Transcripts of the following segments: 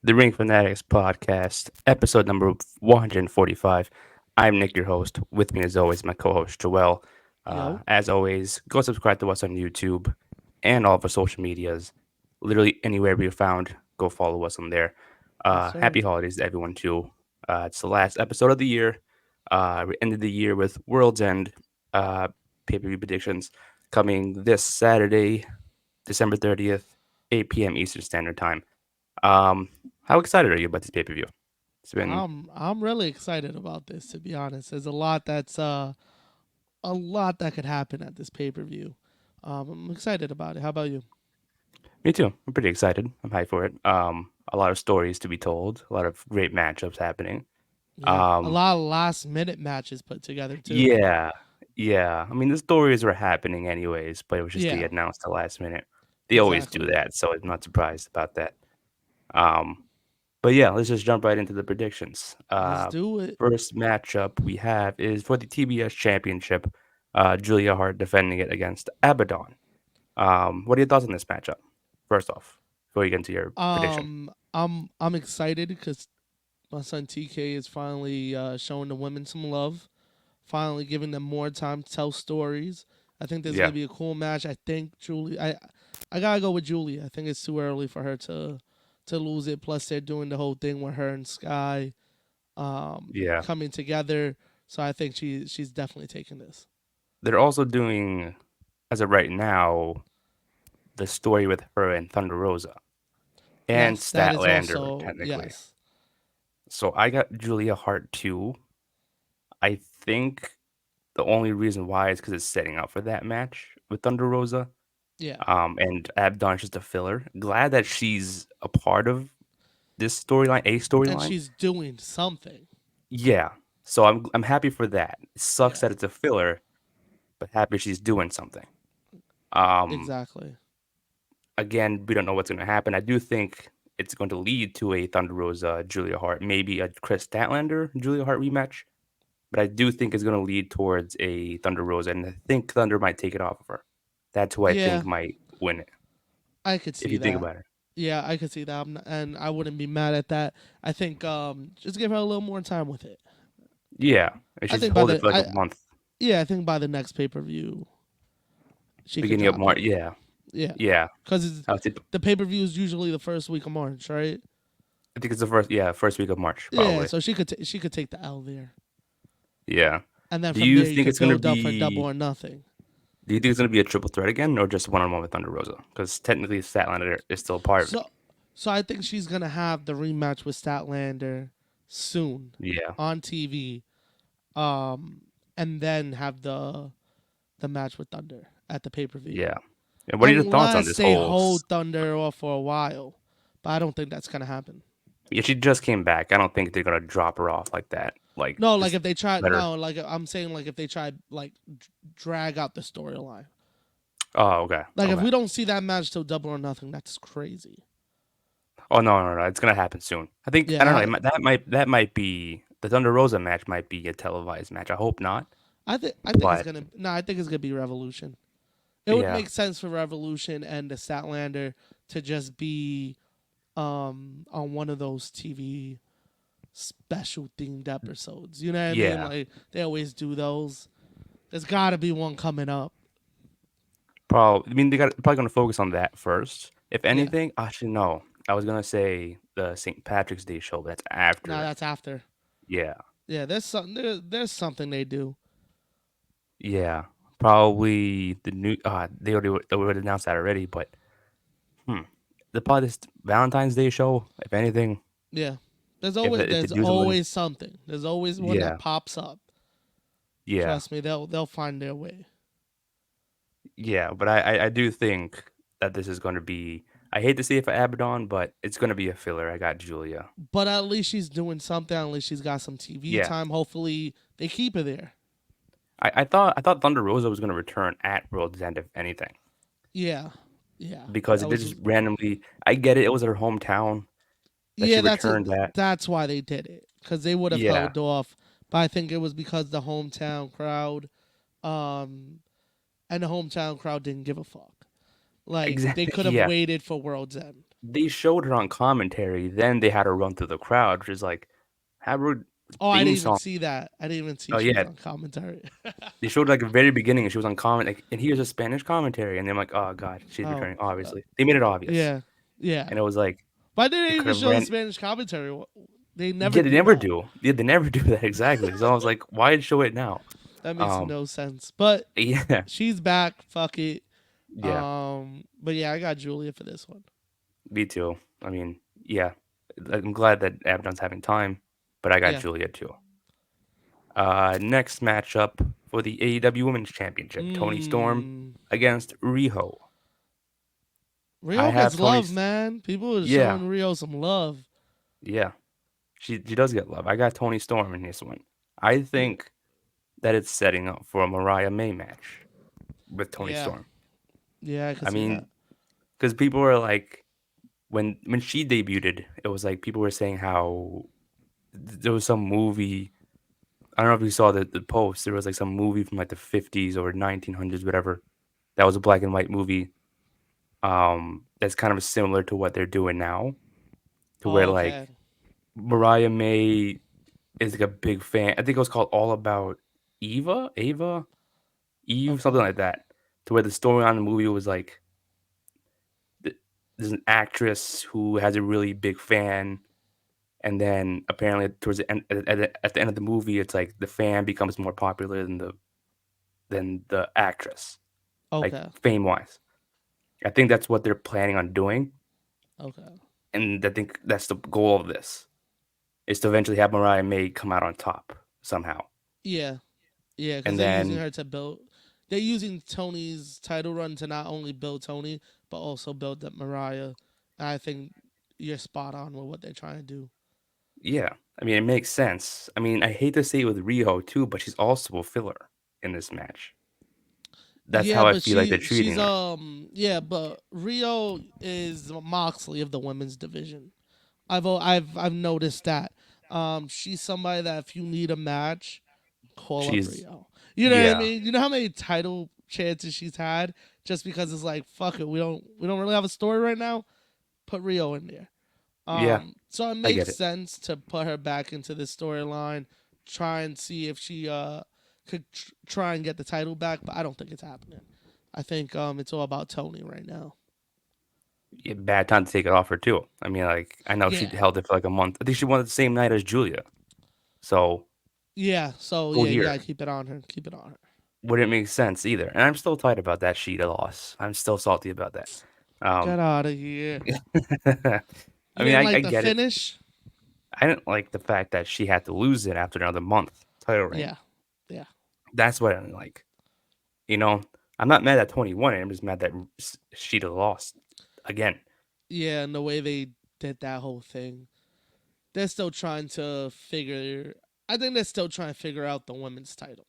the Ring Fanatics podcast, episode number 145. I'm Nick, your host. With me, as always, my co host, Joel. Yo, As always, go subscribe to us on YouTube and all of our social medias. Literally anywhere we're found, go follow us on there. yes, sir. Happy holidays to everyone, too. It's the last episode of the year. We ended the year with World's End uh, pay per view predictions coming this Saturday, December 30th, 8 p.m. Eastern Standard Time. Um, how excited are you about this pay per view? It's been I'm really excited about this. To be honest, there's a lot that could happen at this pay per view. I'm excited about it. How about you? me too. I'm pretty excited. I'm hyped for it. A lot of stories to be told. A lot of great matchups happening. Yeah, a Um, lot of last minute matches put together too. yeah, yeah. I mean, the stories were happening anyways, but it was just the Yeah, announced the last minute. They always do exactly. that, so I'm not surprised about that. Um, but yeah, let's just jump right into the predictions. Let's do it. First matchup we have is for the TBS Championship. Julia Hart defending it against Abaddon. What are your thoughts on this matchup? First off, before you get into your prediction. I'm excited because my son TK is finally showing the women some love. Finally giving them more time to tell stories. I think this is Yeah, gonna be a cool match. I think Julie. I gotta go with Julie. I think it's too early for her to lose it. Plus, they're doing the whole thing with her and Sky yeah. coming together. So I think she's definitely taking this. They're also doing, as of right now, the story with her and Thunder Rosa and Yes, that is Statlander, also technically. yes. So I got Julia Hart too. I think the only reason why is because it's setting up for that match with Thunder Rosa. Yeah, And Abdon's just a filler. Glad that she's a part of this storyline, a and storyline. she's doing something. Yeah. So I'm happy for that. It sucks Yeah, that it's a filler, but happy she's doing something. Um, exactly. Again, we don't know what's going to happen. I do think it's going to lead to a Thunder Rosa Julia Hart, maybe a Chris Statlander Julia Hart rematch. But I do think it's going to lead towards a Thunder Rosa, and I think Thunder might take it off of her. That's who I think Yeah, might win it. I could If see you think that. about it. Yeah, I could see that, and I wouldn't be mad at that. I think just give her a little more time with it. Yeah, and I she's think by hold it the for like a I month, yeah, I think by the next pay per view she could beginning of drop March. it. Yeah, Yeah, yeah. because I would say, the pay per view is usually the first week of March, right? I think it's the first, yeah, first week of March, Yeah, probably. so she could take the L there, Yeah. and then Do from you there you think could it's gonna build up for Double be? or Nothing. Do you think it's gonna be a triple threat again, or just one on one with Thunder Rosa? Because technically, Statlander is still a part of it. So so I think she's gonna have the rematch with Statlander soon Yeah, on TV, um, and then have the match with Thunder at the pay per view. yeah. And what are your thoughts on Unless this they whole? hold Thunder off for a while, but I don't think that's gonna happen. Yeah, she just came back. I don't think they're gonna drop her off like that. Like No, like just if they try, let her. no, like I'm saying, like if they try, like drag out the storyline. Oh, okay, Like if okay. we don't see that match till Double or Nothing, that's crazy. Oh no, no, no! It's gonna happen soon. I think I don't know. Yeah, That might be the Thunder Rosa match. Might be a televised match. I hope not. I think it's But gonna. No, I think it's gonna be Revolution. It would yeah, make sense for Revolution and the Statlander to just be on one of those TV special themed episodes. You know what I mean? yeah. Like they always do those. There's got to be one coming up. Probably. I mean, they got probably gonna focus on that first. If Yeah. anything, actually, no. I was gonna say the St. Patrick's Day show, but that's after Now it. that's after. Yeah, Yeah, there's something they do. yeah. Probably the new. They would announce that already, but hmm. The probably this Valentine's Day show. If anything, Yeah. if they There's do something, always something. There's always one that yeah, pops up. yeah, Trust me, they'll find their way. yeah. But I do think that this is gonna be. I hate to see it for Abaddon, but it's gonna be a filler. I got Julia. But at least she's doing something. At least she's got some TV Yeah, time. Hopefully they keep her there. I thought Thunder Rosa was gonna return at World's End, if anything. Yeah. Yeah. Because That it did was just randomly. I get it. It was her hometown that she Yeah, returned at. that's why they did it. Cuz they would have Yeah, held off, but I think it was because the hometown crowd um and the hometown crowd didn't give a fuck. Like they exactly. could have Yeah, waited for World's End. they showed her on commentary. Then they had her run through the crowd, which is like have her Oh, I theme didn't even song. see that. I didn't even see Oh she was yeah, on commentary. they showed like the very beginning, and she was on comment, like, and here's a Spanish commentary, and they're like, oh god, she's Oh, returning. Obviously, they made it obvious, yeah, yeah. and it was like Why did they they could even have show the ran. Spanish commentary? They never Yeah, they do never that. do. Yeah, they never do that exactly. So I was like, why show it now? That makes Um, no sense. But yeah, she's back. Fuck it. yeah, But yeah, I got Julia for this one. me too. I mean, yeah, I'm glad that Abaddon's having time, but I got Yeah. Julia too. Next matchup for the AEW Women's Championship: Tony Storm Mm. against Riho. I Rio have gets love, Tony's. man. People are Yeah, showing Rio some love. yeah, she does get love. I got Tony Storm in this one. I Yeah. think that it's setting up for a Mariah May match with Tony Yeah. Storm. Yeah, I can I see that. mean, because people were like, when she debuted, it was like people were saying how there was some movie. I don't know if you saw the post. There was like some movie from like the 50s or 1900s, whatever. That was a black and white movie. That's kind of similar to what they're doing now, to where Oh, like okay. Mariah May is like a big fan. I think it was called All About Eve, something Okay. like that. To where the story on the movie was like th- there's an actress who has a really big fan, and then apparently towards the end, at the end of the movie, it's like the fan becomes more popular than the actress, like Okay. fame wise. I think that's what they're planning on doing, Okay. and I think that's the goal of this is to eventually have Mariah May come out on top somehow, Yeah. Yeah, because and they're using then her to build. They're using Tony's title run to not only build Tony, but also build up Mariah. And I think you're spot on with what they're trying to do. yeah, I mean it makes sense. I mean I hate to say it with Riho too, but she's also a filler in this match. That's Yeah, how I but feel like they're she's treating her. yeah, but Rio is Moxley of the women's division. I've noticed that. She's somebody that if you need a match, call up She's Rio. You know what I yeah, mean? You know how many title chances she's had just because it's like fuck it, we don't really have a story right now. Put Rio in there. yeah, So it I makes get it. sense to put her back into this storyline, try and see if she could try and get the title back, but I don't think it's happening. I think it's all about Tony right now. Yeah, bad time to take it off her too. I mean, like I know she Yeah. held it for like a month. I think she won it the same night as Julia. So Yeah, so go yeah, you here. gotta keep it on her. Keep it on her. Wouldn't make sense either. And I'm still tight about that Sheeta loss. I'm still salty about that. Um, Get out of here. I You mean, didn't I like the get it. finish? I didn't like the fact that she had to lose it after another month title reign. Yeah. Yeah. That's what I didn't like. You know, I'm not mad that Tony won it. I'm just mad that Sheeta lost again. Yeah, and the way they did that whole thing. They're still trying to figure I think they're still trying to figure out the women's title.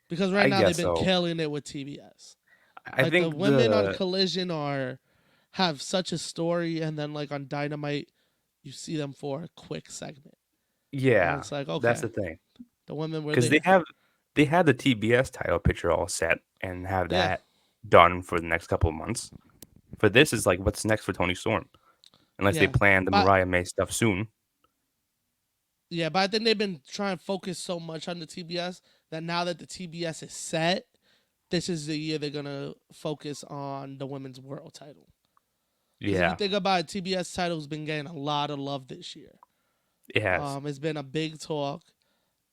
Because right I now they've guess been so. killing it with TBS. I Like the think women on the Collision are have such a story, and then like on Dynamite, you see them for a quick segment, and yeah, it's like that's okay, the thing. the women were Because they there. have they had the TBS title picture all set and have Yeah, that done for the next couple of months. For this is like what's next for Tony Storm, unless they yeah, plan the but Mariah May stuff soon. but I think they've been trying to focus so much on the TBS that now that the TBS is set, this is the year they're gonna focus on the women's world title. Because if you Yeah, think about it, TBS title's been getting a lot of love this year. it has. It's been a big talk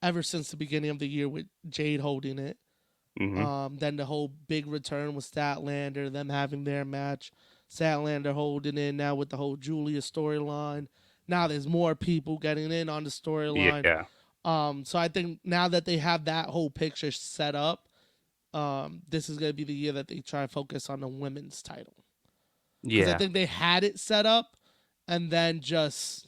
ever since the beginning of the year with Jade holding it. Hmm. Then the whole big return with Statlander, them having their match, Statlander holding in now with the whole Julia storyline. Now there's more people getting in on the storyline. Yeah, So I think now that they have that whole picture set up, this is gonna be the year that they try to focus on the women's title because I yeah. think they had it set up, and then just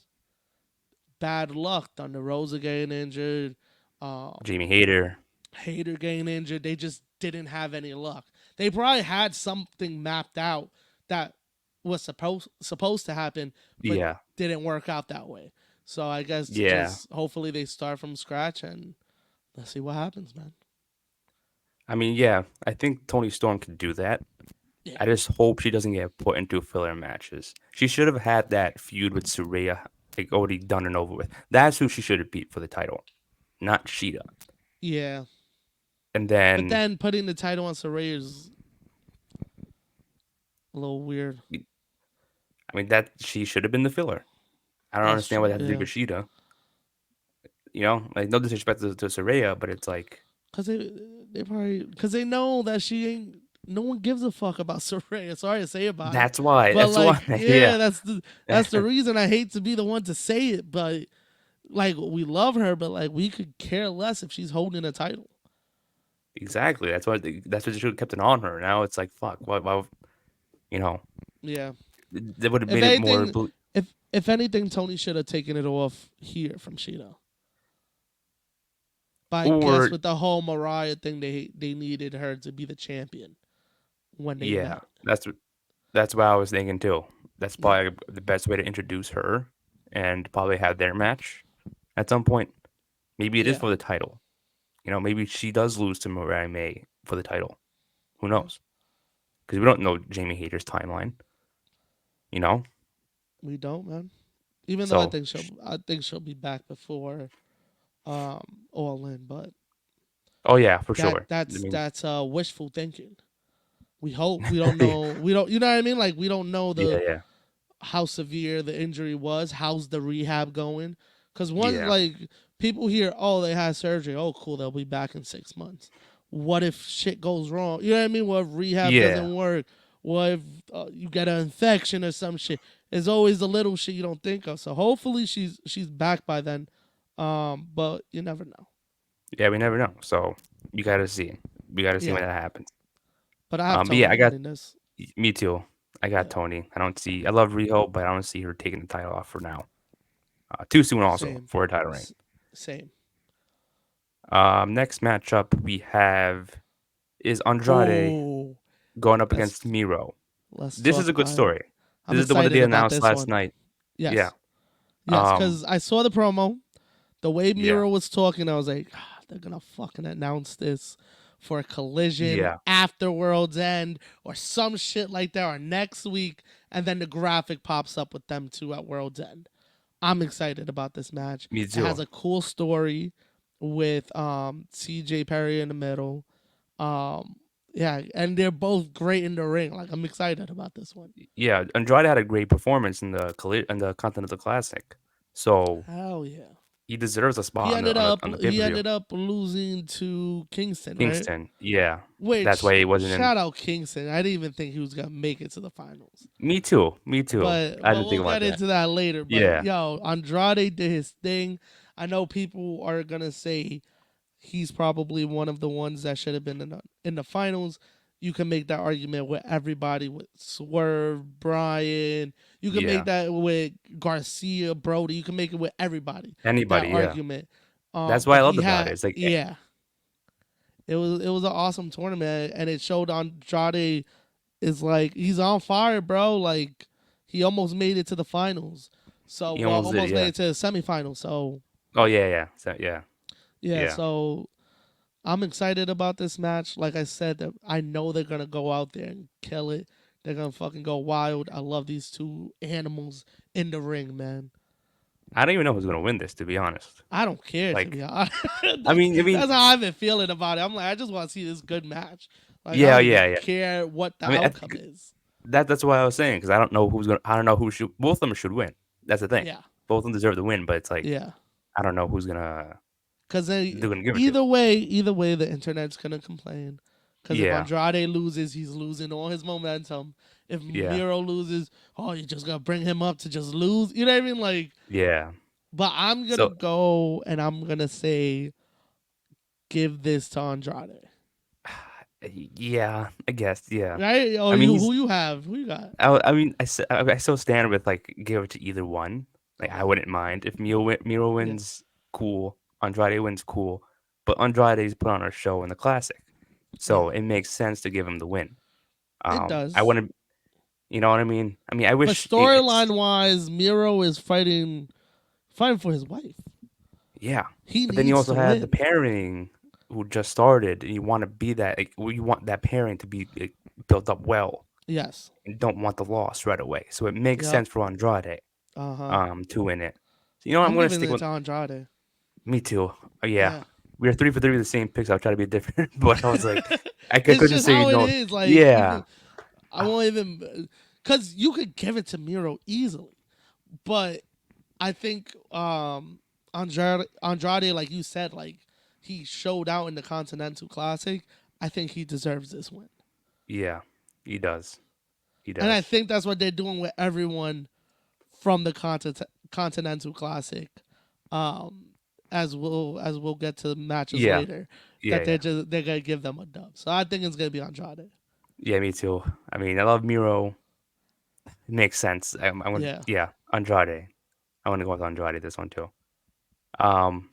bad luck. Thunder Rosa getting injured, um, Jamie Hayter. Hater getting injured. They just didn't have any luck. They probably had something mapped out that was supposed to happen, but Yeah, didn't work out that way. So I guess yeah. just hopefully they start from scratch and let's see what happens, man. I mean, yeah. I think Tony Storm could do that. Yeah, I just hope she doesn't get put into filler matches. She should have had that feud with Saraya like already done and over with. That's who she should have beat for the title, not Sheeta. yeah. And But then, then putting the title on Saraya is a little weird. I mean, that she should have been the filler. I don't That's understand why true. they had to do Yeah, Kushida. Like no disrespect to Saraya, but it's like cause they probably cause they know that she ain't. No one gives a fuck about Saraya. Sorry to say about it, that's why. but That's why. like, yeah, Yeah, that's the reason. I hate to be the one to say it, but like we love her, but like we could care less if she's holding a title. exactly. That's why they should have kept it on her. Now it's like fuck. Why you know, Yeah. that would have If made it more. anything, if anything, Tony should have taken it off here from Sheeta. But I guess Or with the whole Mariah thing, they needed her to be the champion when they yeah, met. that's what I was thinking too. That's Yeah. probably the best way to introduce her and probably have their match at some point. Maybe it is Yeah. for the title. Maybe she does lose to Mariah May for the title. Who Yeah. knows? Because we don't know Jamie Hayter's timeline. You know, We don't, man. Even though so I think she'll be back before All In, but oh yeah, for that sure. I that's mean, that's wishful thinking. We hope we don't know. We don't. You know what I mean? Like we don't know yeah, the yeah, how severe the injury was. How's the rehab going? Because once yeah, like people hear, oh, they had surgery. Oh, cool, they'll be back in 6 months. What if shit goes wrong? You know what I mean? What if rehab yeah. doesn't work? What if you get an infection or some shit? It's always the little shit you don't think of. So hopefully she's back by then. But you never know. Yeah, we never know. So you gotta see. We gotta see when Yeah, that happens. but I have But yeah, Tony I got winning this. me too. I got Yeah, Tony. I don't see. I love Riho, but I don't see her taking the title off for now. Too soon, also same, for a title reign. S- same. Next matchup we have is Andrade Oh, going up let's against Miro. let's This is talk a good about it. story. I'm This is the one that they excited about announced this last one. night. Yeah. Yes. Yes, Um. because I saw the promo. The way Yeah. Miro was talking, I was like, they're gonna fucking announce this for a collision Yeah. after World's End or some shit like that, or next week, and then the graphic pops up with them two at World's End. I'm excited about this match. Me It has too. a cool story with CJ Perry in the middle. Um, yeah, and they're both great in the ring. Like I'm excited about this one. Yeah. Andrade had a great performance in the Continental Classic, so Hell yeah. he deserves a He spot ended on up the pay he per view. ended up losing to Kingston, right? Kingston. Yeah. That's Which why he wasn't in. shout out Kingston. I didn't even think he was gonna make it to the finals. Me too. Me too. But I but didn't think we'll about get that. into that later. But Yeah. yo, Andrade did his thing. I know people are gonna say he's probably one of the ones that should have been in the finals. You can make that argument with everybody, with Swerve, Brian. You can make Yeah. that with Garcia, Brody. You can make it with everybody. That Anybody. Yeah. argument. That's what But I he loved about it. had, It's like, yeah, it was an awesome tournament, and it showed Andrade is like he's on fire, bro. Like he almost made it to the finals. So he well, almost did. almost made Yeah. it to the semifinals. So Oh yeah. Yeah. So, yeah. yeah, Yeah. so I'm excited about this match. Like I said, that I know they're gonna go out there and kill it. They're gonna fucking go wild. I love these two animals in the ring, man. I don't even know who's gonna win this, to be honest. I don't care to be Like, honest. I that's mean, I mean, that's how I've been feeling about it. I'm like, I just want to see this good match. Like I yeah, don't even yeah, yeah. care what the I mean, outcome is. that's what I was saying because I don't know who's gonna. I don't know who should. Both of them should win. That's the thing. Yeah, Both of them deserve the win, but it's like yeah. I don't know who's gonna. Because They're gonna give it to. either way, the internet's gonna complain. Because if Yeah. Andrade loses, he's losing all his momentum. If Yeah. Miro loses, oh, you just gotta bring him up to just lose. You know what I mean? Like, Yeah. but I'm gonna So go and I'm gonna say, give this to Andrade. yeah, I guess. Yeah. Right? Oh, I mean, you he's. who you have? Who you got? I mean, I still stand with like give it to either one. Like I Okay. wouldn't mind if Miro Yeah. wins, cool. Andrade wins, cool. But Andrade's put on a show in the classic, Yeah. so it makes sense to give him the win. It I does. wouldn't. You know what I mean? I mean, I But wish it's storyline wise, Miro is fighting for his wife. yeah. He But then you needs also to had the win. pairing who just started, and you want to be that. Like, you want that pairing to be like, built up well. Yes. and don't want the loss right away. So it makes Yep. sense for Andrade Uh-huh. to win it. So, you know, I'm I'm gonna giving stick it with to Andrade. me too. Yeah, Yeah. we are 3 for 3 with the same picks. I'll try to be different, but I was like, I It's couldn't just say how it no. is. Like Yeah, even I won't even because you could give it to Miro easily, but I think Andrade, like you said, like he showed out in the Continental Classic. I think he deserves this win, yeah, he does. He and I does. think that's what they're doing with everyone from the Continental Classic. Um, as we'll get to the matches Yeah, later, yeah, that yeah, they're gonna give them a dub. So I think it's gonna be Andrade. yeah. Me too. I mean, I love Miro. It makes sense. I want, Yeah. yeah, Andrade. I want to go with Andrade this one too.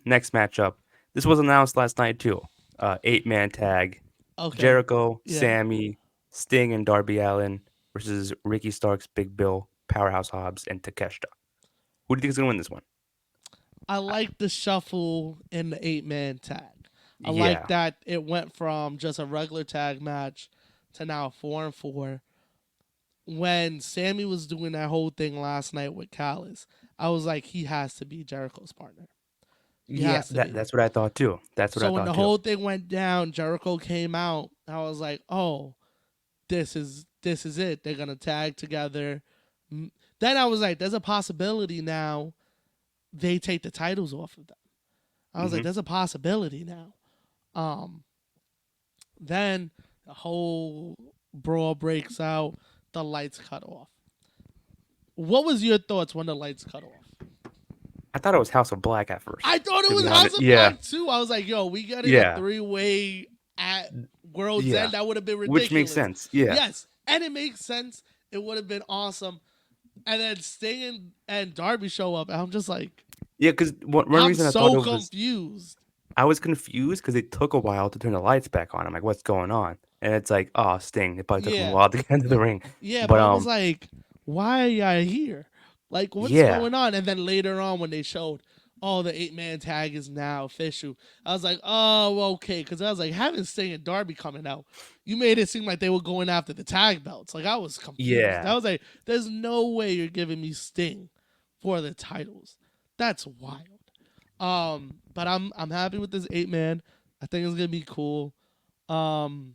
Next matchup. This was announced last night too. 8-man tag. Okay. Jericho, Yeah. Sammy, Sting, and Darby Allin versus Ricky Starks, Big Bill, Powerhouse Hobbs, and Takeshita. Who do you think is gonna win this one? I like the shuffle in the 8-man tag. I like Yeah, that it went from just a regular tag match to now 4-4. When Sammy was doing that whole thing last night with Callis, I was like, he has to be Jericho's partner. He yeah. has to That be. that's what I thought too. That's what I So when thought the too. whole thing went down, Jericho came out. I was like, oh, this is it. They're gonna tag together. Then I was like, there's a possibility now they take the titles off of them. I was like, Hmm. there's a possibility now. Um, then the whole brawl breaks out. The lights cut off. What was your thoughts when the lights cut off? I thought it was House of Black at I first. thought it To was be House honest, of yeah, Black too. I was like, yo, we getting a yeah, 3-way at World's yeah. End. That would have been Which makes ridiculous. sense. Yeah, Yes, and it makes sense. It would have been awesome. And then Sting and Darby show up. And I'm just like, yeah. Because one I'm reason I thought so it was confused. I was confused because it took a while to turn the lights back on. I'm like, what's going on? And it's like, oh, Sting. It probably took him a Yeah, while to get into the ring. yeah, But but I was like, why are y'all here? Like, what's yeah, going on? And then later on, when they showed, oh, the 8-man tag is now official, I was like, oh, okay. Because I was like, having Sting and Darby coming out, you made it seem like they were going after the tag belts. Like, I was confused. I yeah. was like, there's no way you're giving me Sting for the titles. That's wild. But I'm happy with this 8-man. I think it's gonna be cool. Um,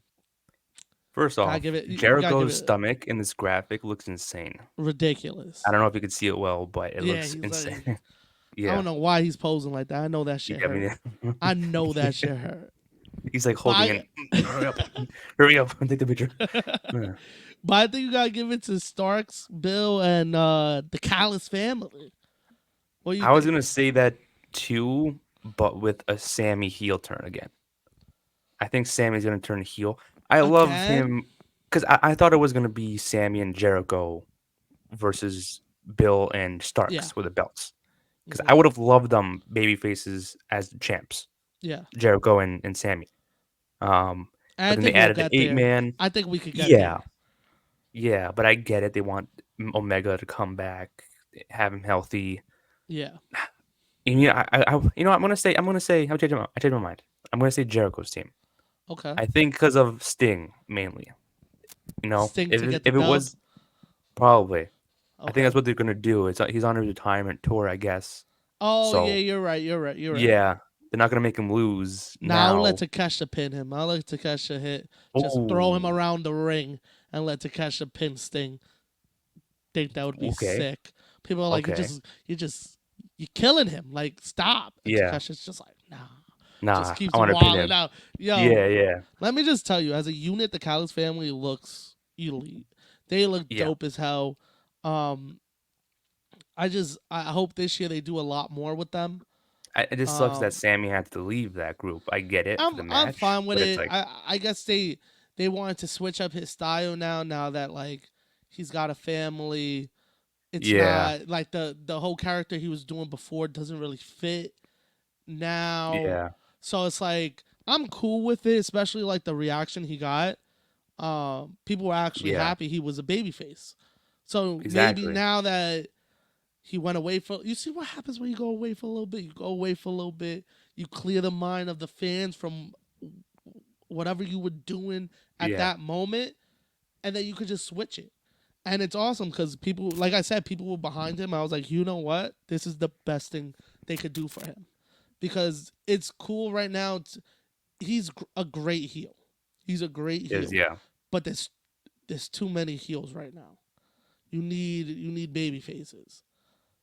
First gotta off, give it. You gotta give Jericho's it stomach in this graphic looks insane. I ridiculous. don't know if you can see it well, but it Yeah, looks he's like, insane. I Yeah, don't know why he's posing like that. I know that shit yeah. I hurt. mean, I know that yeah. shit hurt. He's like But holding in. Hurry up, hurry up, take the picture. Yeah. but I think you gotta give it to Starks, Bill, and the Callis family. What do you I was think? gonna say that too, but with a Sammy heel turn again. I think Sammy's gonna turn heel. I love Again? him because I thought it was gonna be Sammy and Jericho versus Bill and Yeah. Starks with the belts. Because I Hmm. would have loved them baby faces as the champs, Yeah. Jericho and Sammy. And But I then they think we'll added the get eight there. man. I think we could get Yeah, there. yeah, but I get it. They want Omega to come back, have him healthy. Yeah. And, I'm gonna say, I changed my mind. I'm gonna say Jericho's team. Okay. I think because of Sting mainly. Sting If to get the if it dub. was probably, I think Okay. that's what they're gonna do. He's on his retirement tour, I guess. Oh yeah, So you're right. You're right. You're right. yeah, they're not gonna make him lose Now I'll let now. Takesha pin him. I'll let Takesha hit. Just throw him Oh, around the ring and let Takesha pin Sting. Think that would be okay, sick. People are like, okay, you're killing him. Like, stop. And yeah. Takesha's just like, nah. Just Nah, I keeps want to pin walling him. out. Yo, Yeah, yeah, let me just tell you, as a unit, the Callis family looks elite. They look yeah. dope as hell. Um, I hope this year they do a lot more with them. It just sucks that Um, Sammy had to leave that group. I get it for the I'm match, fine with but it's it. like, I guess they wanted to switch up his style now that like he's got a family. It's yeah, not like the whole character he was doing before doesn't really fit now. yeah, So it's like I'm cool with it, especially like the reaction he got. People were actually yeah, happy he was a babyface. So maybe exactly. now that he went away for, you see what happens when you go away for a little bit. You go away for a little bit. You clear the mind of the fans from whatever you were doing at Yeah, that moment. and then you could just switch it. And it's awesome because people, like I said, people were behind him. I was like, you know what? This is the best thing they could do for him because it's cool right now. He's a great heel. He's a great Is heel, yeah, but there's too many heels right now. You need baby faces.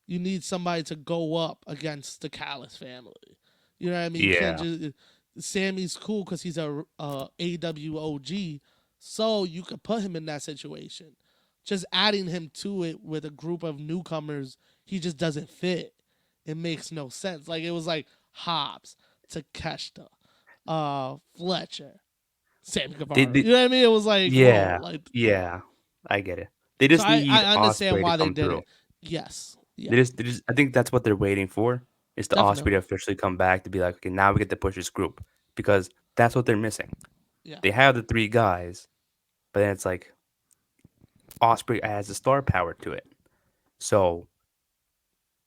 You need somebody to go up against the Callis family. You know what I mean? You can't yeah, just Sammy's cool because he's a AWOG, so you could put him in that situation. Just adding him to it with a group of newcomers, he just doesn't fit. It makes no sense. Like it was like Hobbs, Takeshita, Fletcher, Sammy Guevara. they You know what I mean? It was like whoa, yeah, like yeah. I get it. They so. just I need understand Osprey to why they come did through. it. Yes, yeah, They just. I think that's what they're waiting for is the Osprey to definitely, officially come back to be like, okay, now we get to push this group because that's what they're missing. yeah. They have the three guys, but then it's like Osprey adds the star power to it. So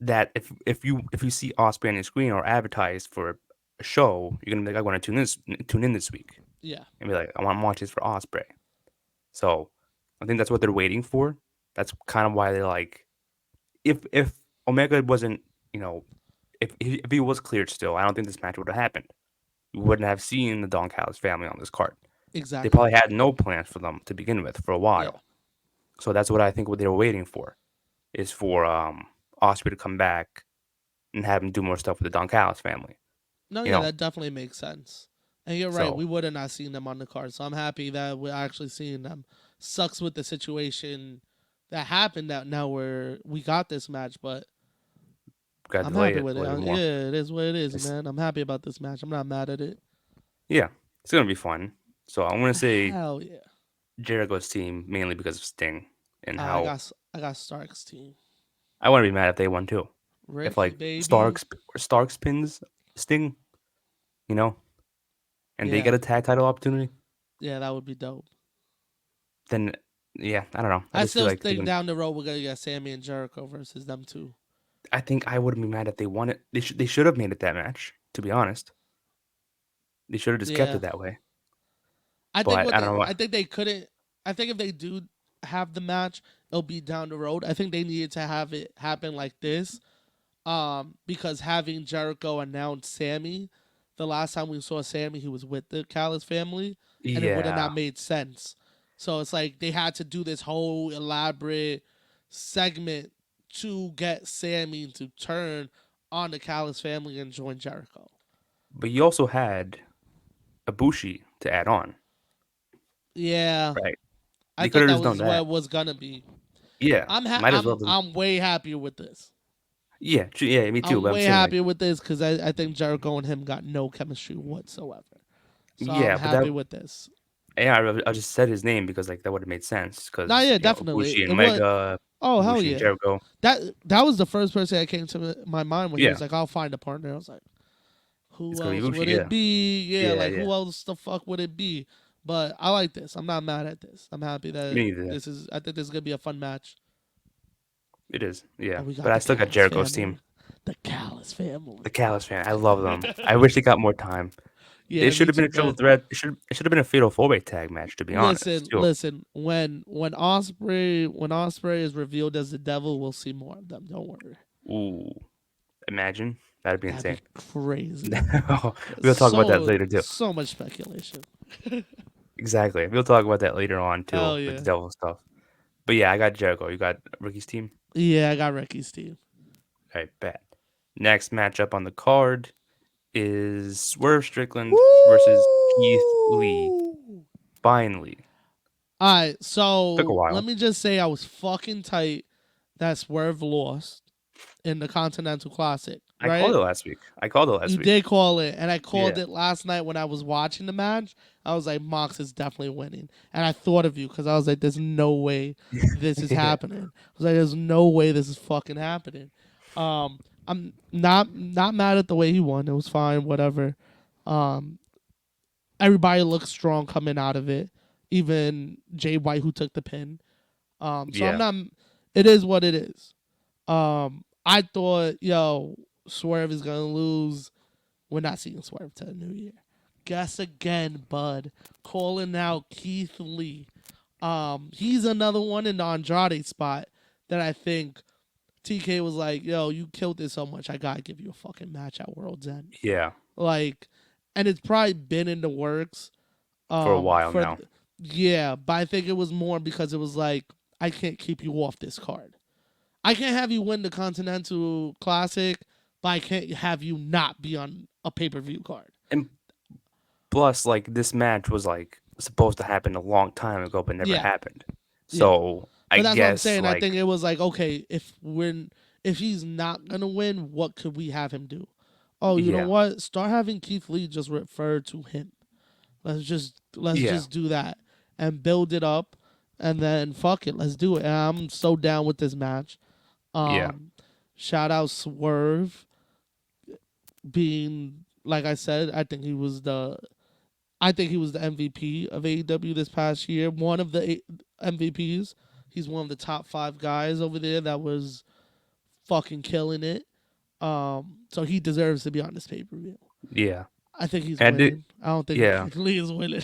that if you see Osprey on your screen or advertised for a show, you're gonna be like, I want to tune in this week, Yeah. and be like, I want to watch this for Osprey. So I think that's what they're waiting for. That's kind of why they're like, if Omega wasn't, you know, if he was cleared still, I don't think this match would have happened. We wouldn't have seen the Don Callis family on this card. They Exactly. probably had no plans for them to begin with for a Yeah. while. So that's what I think what they were waiting for is for Osprey to come back and have him do more stuff with the Don Callis family. No, You yeah, know, that definitely makes sense. And you're right, so we would have not seen them on the card. So I'm happy that we're actually seeing them. Sucks with the situation that happened that now we got this match, but got to I'm delay happy it with a it. little bit more. Yeah, it is what it is, It's, man. I'm happy about this match. I'm not mad at it. yeah, it's gonna be fun. So I'm gonna say Hell yeah. Jericho's team mainly because of Sting and I how got I got Stark's team. I wouldn't be mad if they won too. If Ricky like baby. Starks pins Sting, you know, and they Yeah. get a tag title opportunity, Yeah, that would be dope. then yeah, I don't know. I I just feel still like think down the road we're gonna get Sammy and Jericho versus them two. I think I wouldn't be mad if they won it. They should have made it that match. To be honest, they should have just kept Yeah. it that way. I think But what I don't know I what. think they couldn't. I think if they do have the match, it'll be down the road. I think they needed to have it happen like this, because having Jericho announce Sammy, the last time we saw Sammy, he was with the Callis family, and it would have Yeah, not made sense. So it's like they had to do this whole elaborate segment to get Sammy to turn on the Callis family and join Jericho. but you also had Ibushi to add on, Yeah, right? I They could thought have that just done was what that. it was gonna be. Yeah, might as well. I'm way happier with this. Yeah, yeah, me too. I'm But I'm way saying like, happier with this because I think Jericho and him got no chemistry whatsoever. So I'm yeah, but that happy with this. yeah, I just said his name because like that would have made sense No, because yeah, Ibushi definitely. and It was. Mega, Oh hell Ibushi and yeah. Jericho. That was the first person that came to my mind when he Yeah, was like, "I'll find a partner." I was like, it's "Who gonna be else Ibushi. would it Yeah, be?" Yeah, yeah, like yeah. who else the fuck would it be? But I like this. I'm not mad at this. I'm happy that Me neither. this is. I think this is gonna be a fun match. It is. Yeah, Oh, we but got I the still got Callis Jericho's team, family. The Callis the family. Callis fan. I love them. I wish they got more time. It Yeah, should me have been too, a triple man. threat. It should have been a fatal four way tag match. To be honest, Listen, too. listen. When Osprey is revealed as the devil, we'll see more of them. Don't worry. Ooh, imagine that'd be That'd be insane. crazy. We'll talk about that later too. So much speculation. Exactly. We'll talk about that later on too Hell with the yeah. devil stuff. But yeah, I got Jericho. You got Ricky's team. Yeah, I got Ricky's team. All right, bet. Next matchup on the card is Swerve Strickland versus Keith Lee. Woo! Finally, All right, took a so let while. me just say I was fucking tight that Swerve lost in the Continental Classic, I called right? it last week. I called it You last week. did call it, and I called Yeah. it last night when I was watching the match. I was like, Mox is definitely winning, and I thought of you because I was like, "There's no way this is Yeah. happening." I was like, "There's no way this is fucking happening." I'm not mad at the way he won. It was fine, whatever. Um, Everybody looked strong coming out of it, even Jay White who took the pin. So I'm Yeah. not. It is what it is. I thought, yo, Swerve is gonna lose. We're not seeing Swerve till the new year. Guess again, bud. Calling out Keith Lee. He's another one in the Andrade spot that I think TK was like, "Yo, you killed this so much. I gotta give you a fucking match at World's End." Yeah, Like, and it's probably been in the works. for a while For now. yeah, but I think it was more because it was like, I can't keep you off this card. I can't have you win the Continental Classic, but I can't have you not be on a pay per view card. And plus, like this match was like supposed to happen a long time ago, but never Yeah, happened. yeah. So I But that's what I'm guess saying. I think like it was like, okay, if he's not gonna win, what could we have him do? Oh, you know yeah, what? Start having Keith Lee just refer to him. Let's yeah, just do that and build it up, and then fuck it, let's do it. And I'm so down with this match. yeah, Um, Shout out Swerve being, like I said, I think he was the MVP of AEW this past year. One of the MVPs. He's one of the top 5 guys over there that was fucking killing it. So he deserves to be on this pay per view. yeah. I think he's And I did, winning. I don't think yeah, Keith Lee is winning.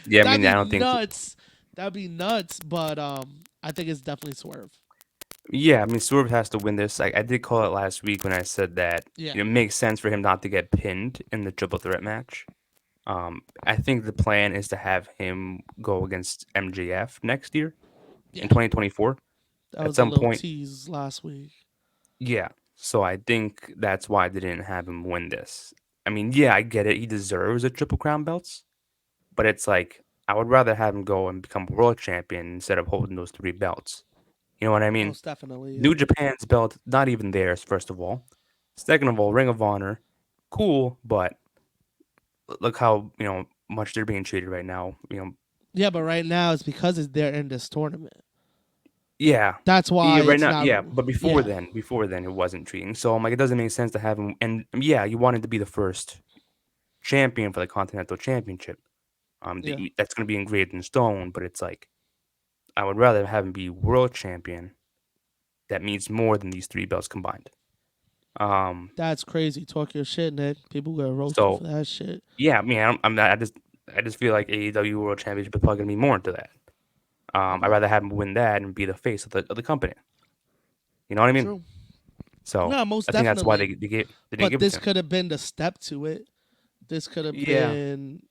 yeah. I That'd mean, I be don't think. nuts. That'd be nuts. But I think it's definitely Swerve. Yeah, I mean, Swerve has to win this. I did call it last week when I said that Yeah, it makes sense for him not to get pinned in the triple threat match. I think the plan is to have him go against MJF next year in yeah. 2024 That at was a some little point. tease last week. Yeah, so I think that's why they didn't have him win this. I mean, yeah, I get it. He deserves a triple crown belts, but it's like I would rather have him go and become world champion instead of holding those 3 belts. You know what I mean? Most definitely, New yeah. Japan's belt, not even theirs, first of all. Second of all, Ring of Honor, cool, but look how, much they're being treated right now. Yeah, but right now it's because they're in this tournament. Yeah. That's why Yeah, right it's now, not. yeah, but Yeah, before then, it wasn't treating. So I'm like, it doesn't make sense to have him. And yeah, you wanted to be the first champion for the Continental Championship. yeah. That's going to be engraved in stone. But it's like, I would rather have him be world champion. That means more than these 3 belts combined. Um, That's crazy. Talk your shit, Nick. People gonna roast you so for that shit. yeah, I mean, I just feel like AEW World Championship is probably gonna be more into that. I'd Okay, rather have him win that and be the face of the company. You know what I mean? true. So No, most I think that's why definitely. they didn't But give it this to him. could have been the step to it. This could have Yeah, been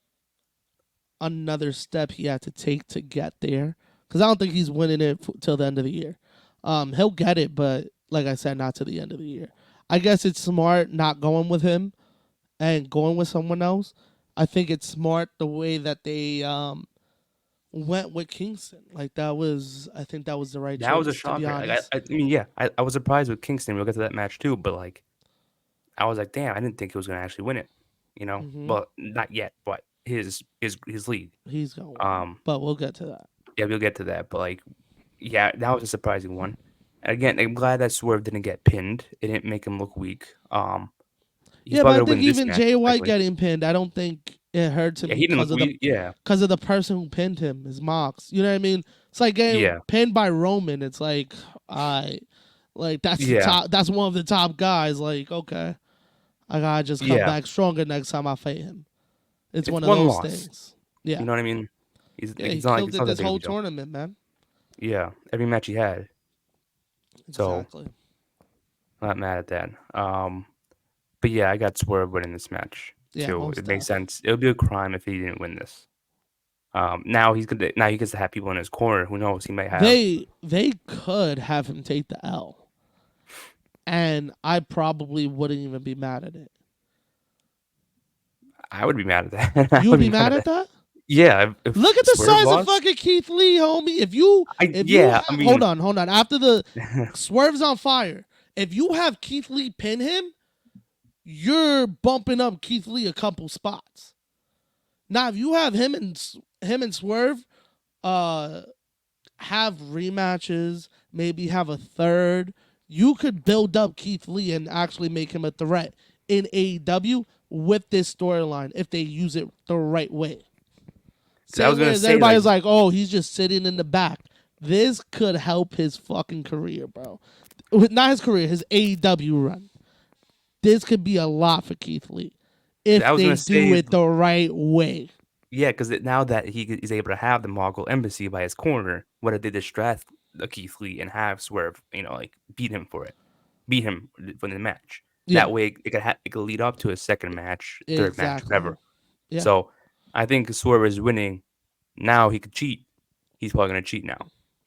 another step he had to take to get there. Because I don't think he's winning it till the end of the year. He'll get it, but like I said, not to the end of the year. I guess it's smart not going with him and going with someone else. I think it's smart the way that they went with Kingston. Like I think that was the right that was a choice. To be shocker. Like, honest. I mean, yeah, I was surprised with Kingston. We'll get to that match too, but like, I was like, damn, I didn't think he was gonna actually win it. Hmm. Well, not yet, but his lead. He's gonna win, Um, but we'll get to that. yeah, we'll get to that, but like, yeah, that was a surprising one. Again, I'm glad that Swerve didn't get pinned. It didn't make him look weak. He's Yeah, but probably I gonna think win this even match Jay most White likely. getting pinned, I don't think it hurts him Yeah, he didn't look weak. Yeah, because of the person who pinned him, is Mox. You know what I mean? It's like getting yeah, pinned by Roman. It's like, I like that's the yeah, top. That's one of the top guys. Like, okay, I gotta just come yeah. back stronger next time I fight him. It's It's one of one those loss. things. Yeah, You know what I mean? He's yeah. like He it's not like killed it's it not that this big of a whole deal. tournament, man. Yeah, every match he had. So Exactly. I'm not mad at that. But yeah, I got Swerve winning this match Yeah, too. most It makes deaf. sense. It would be a crime if he didn't win this. Now he gets to have people in his corner. Who knows? He might have. They could have him take the L, and I probably wouldn't even be mad at it. I would be mad at that. I You would would be be mad mad at at that. that? Yeah, if Look at the Swerve size of lost, fucking Keith Lee, homie. If you yeah. I hold mean, on, hold on. After the Swerve's on fire, if you have Keith Lee pin him, you're bumping up Keith Lee a couple spots. Now, if you have him and Swerve, uh, have rematches, maybe have a third, you could build up Keith Lee and actually make him a threat in AEW with this storyline if they use it the right way. 'cause I was Same way gonna as say like, everybody's like, oh, he's just sitting in the back. This could help his fucking career, bro. Not his career, his AEW run. This could be a lot for Keith Lee I if was they gonna do say it the right way. Yeah, because now that is able to have the Mongol embassy by his corner, what if they distract Keith Lee and have Swerve, like beat him for it, beat him for the match. Yeah, That way, it could lead up to a second match, third match, exactly. whatever. Yeah. So I think Swerve is winning. Now he could cheat. He's probably gonna cheat now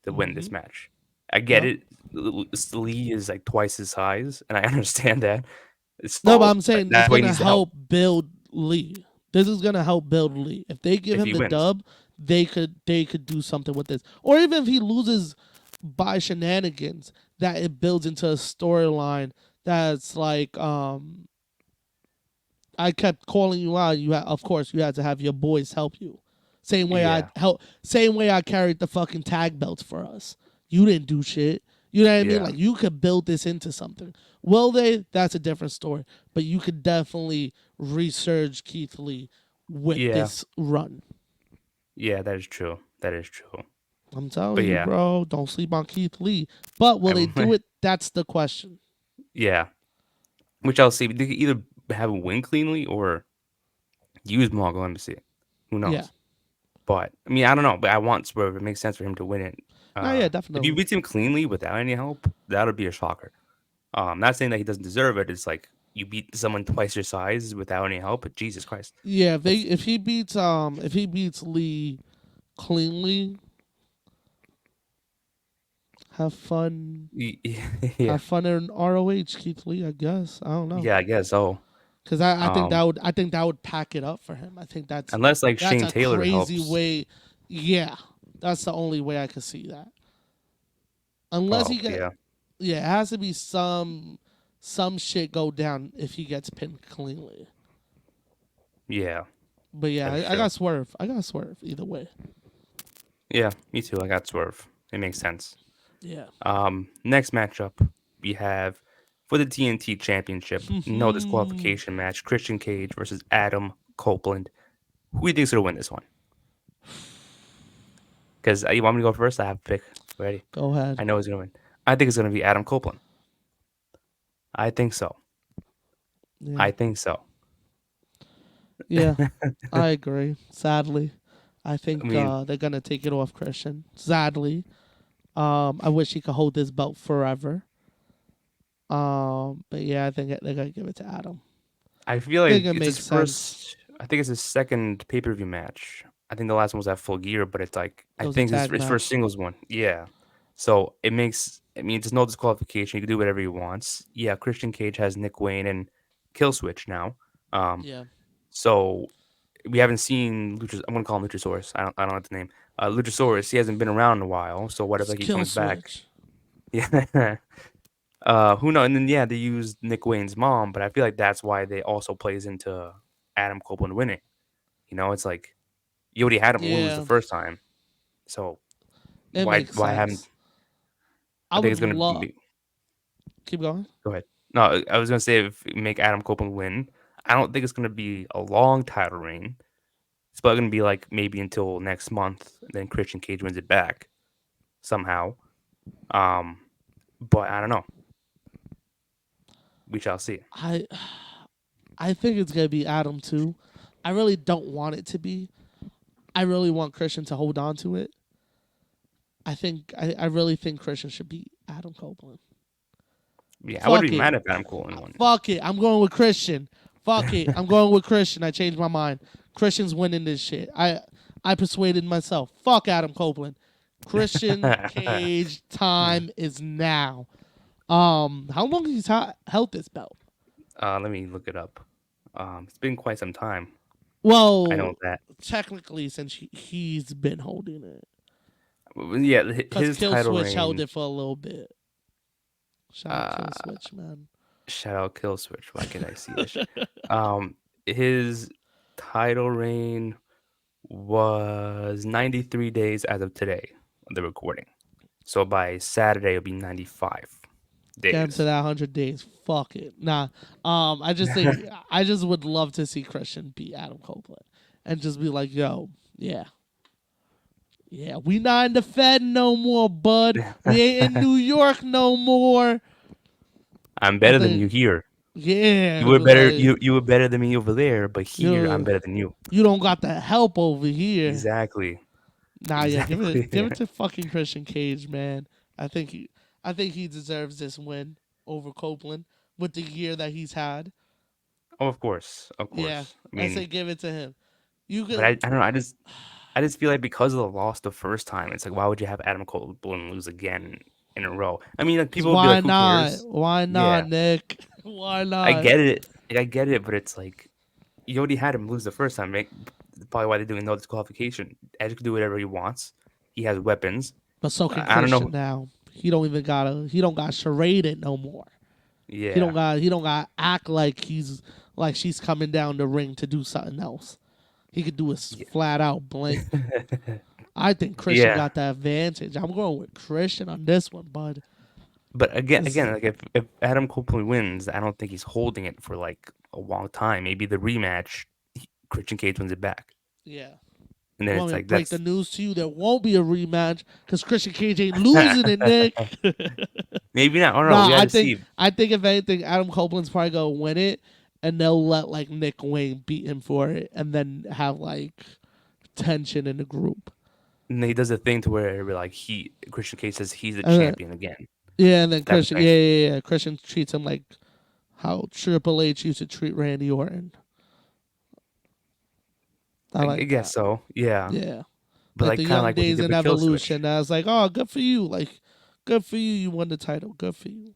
to win this Mm-hmm. match. I get Yeah. it. Lee is like twice his size, and I understand that. No, but So I'm saying that's it's why he gonna needs the help help build Lee. This is gonna help build Lee. If they give if him he the wins. dub, they could do something with this. Or even if he loses by shenanigans, that it builds into a storyline that's like I kept calling you out. Of course, you had to have your boys help you. Yeah, Same way I carried the fucking tag belts for us. You didn't do shit. You know what I mean? yeah, Like you could build this into something. Will they? That's a different story. But you could definitely resurge Keith Lee with yeah, this run. yeah. That is true. That is true. I'm telling But you, yeah, bro. Don't sleep on Keith Lee. But will they I'm do it? That's the question. yeah. Which I'll see. They could either have him win cleanly or use Mongol Embassy. Who Yeah. knows? But I mean, I don't know. But I want Swerve. It makes sense for him to win it. No, yeah, If he definitely. beats him cleanly without any help, that would be a shocker. Not saying that he doesn't deserve it. It's like you beat someone twice your size without any help. But Jesus Christ, Yeah, if they that's if he beats Lee cleanly, have fun. yeah, Have fun in ROH, Keith Lee. I guess I don't know, yeah. I guess so. because Um, I think that would pack it up for him. I think unless like that's Shane a Taylor crazy helps. way. Yeah, that's the only way I could see that. Unless Oh he get yeah, yeah, it has to be some shit go down if he gets pinned cleanly. yeah. But yeah, That is I true. got swerve. I got swerve either way. Yeah, me too. I got Swerve. It makes sense. Yeah. Next matchup we have for the TNT Championship, no disqualification match: Christian Cage versus Adam Copeland. Who do you think's gonna win this one? Because you want me to go first? I have a pick ready. Go ahead. I know he's gonna win. I think it's gonna be Adam Copeland. I think so. Yeah. I think so. Yeah. I agree. Sadly, I I think mean, they're gonna take it off Christian. Sadly, I wish he could hold this belt forever. But yeah, I think they're gonna give it to Adam. I feel I think like it it's his makes sense. first. I think it's his second pay per view match. I think the last one was at Full Gear, but it's like It I was a think tag his first match. singles one. Yeah. So it makes. I mean, there's no disqualification. He can do whatever he wants. Yeah, Christian Cage has Nick Wayne and Kill Switch now. Um, Yeah, so we haven't seen Luchas. I'm gonna call him Luchasaurus. I don't know the name. Luchasaurus. He hasn't been around in a while. So what if it's like he kill comes back? switch. Yeah. Who knows? And then yeah, they used Nick Wayne's mom, but I feel like that's why they also plays into Adam Copeland winning. It's like you already had him lose the Yeah, first time, so it makes why haven't? sense. I I think would it's gonna love. be. Keep going. Go ahead. No, I was gonna say if you make Adam Copeland win, I don't think it's gonna be a long title reign. It's probably gonna be like maybe until next month. Then Christian Cage wins it back somehow. Um, but I don't know. We shall see. I I think it's gonna be Adam too. I really don't want it to be. I really want Christian to hold on to it. I really think Christian should beat Adam Copeland. Yeah, I wouldn't Fuck be it. mad if Adam Copeland won. Fuck it. I'm going with Christian. Fuck it. I'm going with Christian. I changed my mind. Christian's winning this shit. I persuaded myself. Fuck Adam Copeland. Christian Cage time is now. How long has he held this belt? Let me look it up. It's been quite some time. I know Well, that. technically, since he's been holding it, Yeah, because his Kill title Switch held reign. it for a little bit. Shout out Kill Uh, Switch, man. Shout out Kill Switch. Why can't I see this? Um, his title reign was 93 days as of today, the recording. So by Saturday, it'll be 95 Get him to days. that 100 days. Fuck it. Nah. I just think I just would love to see Christian beat Adam Copeland and just be like, yo, yeah. Yeah, we not in the Fed no more, bud. We ain't in New York no more. I'm I better than think you here. Yeah, You were better. like You were better than me over there, but here I'm you better than you. you don't got the help over here. Exactly. Nah, yeah, Exactly. give it to fucking Christian Cage, man. I think he I think he deserves this win over Copeland with the year that he's had. Oh, of course, of Yeah, course. I I mean, say give it to him. You but could I don't know. I just feel like because of the loss the first time, it's like why would you have Adam Cole lose again in a row? I mean, like cuz people would be why like, who not? cares? Why not, Yeah, Nick? Why I not? get it. Like, I get it, but it's like you already had him lose the first time. Right? Probably why they're doing no disqualification. Edge can do whatever he wants. He has weapons. But so can I don't know. Christian now. He don't got charaded no more. Yeah, He don't got act like he's like she's coming down the ring to do something else. He could do a yeah, flat out blink. I think Christian yeah. got the advantage. I'm going with Christian on this one, bud. But This, like if Adam Copeland wins, I don't think he's holding it for like a long time. Maybe the rematch, Christian Cage wins it back, yeah. and You then want it's me to like break the that's news to you? There won't be a rematch because Christian Cage ain't losing it, Nick. maybe not. I don't know. We Nah, got to see. I think if anything, Adam Copeland's probably gonna win it, and they'll let like Nick Wayne beat him for it, and then have like tension in the group. And he does a thing to where like he Christian Cage says he's the And then, champion again, yeah, and then type of Christian, thing. yeah. Christian treats him like how Triple H used to treat Randy Orton. I I like guess that. so. Yeah, Yeah. but Like the like kind of young like what he days did in with Kill Switch. Evolution. I was like, oh, good for you. Like, good for you. You won the title. Good for you.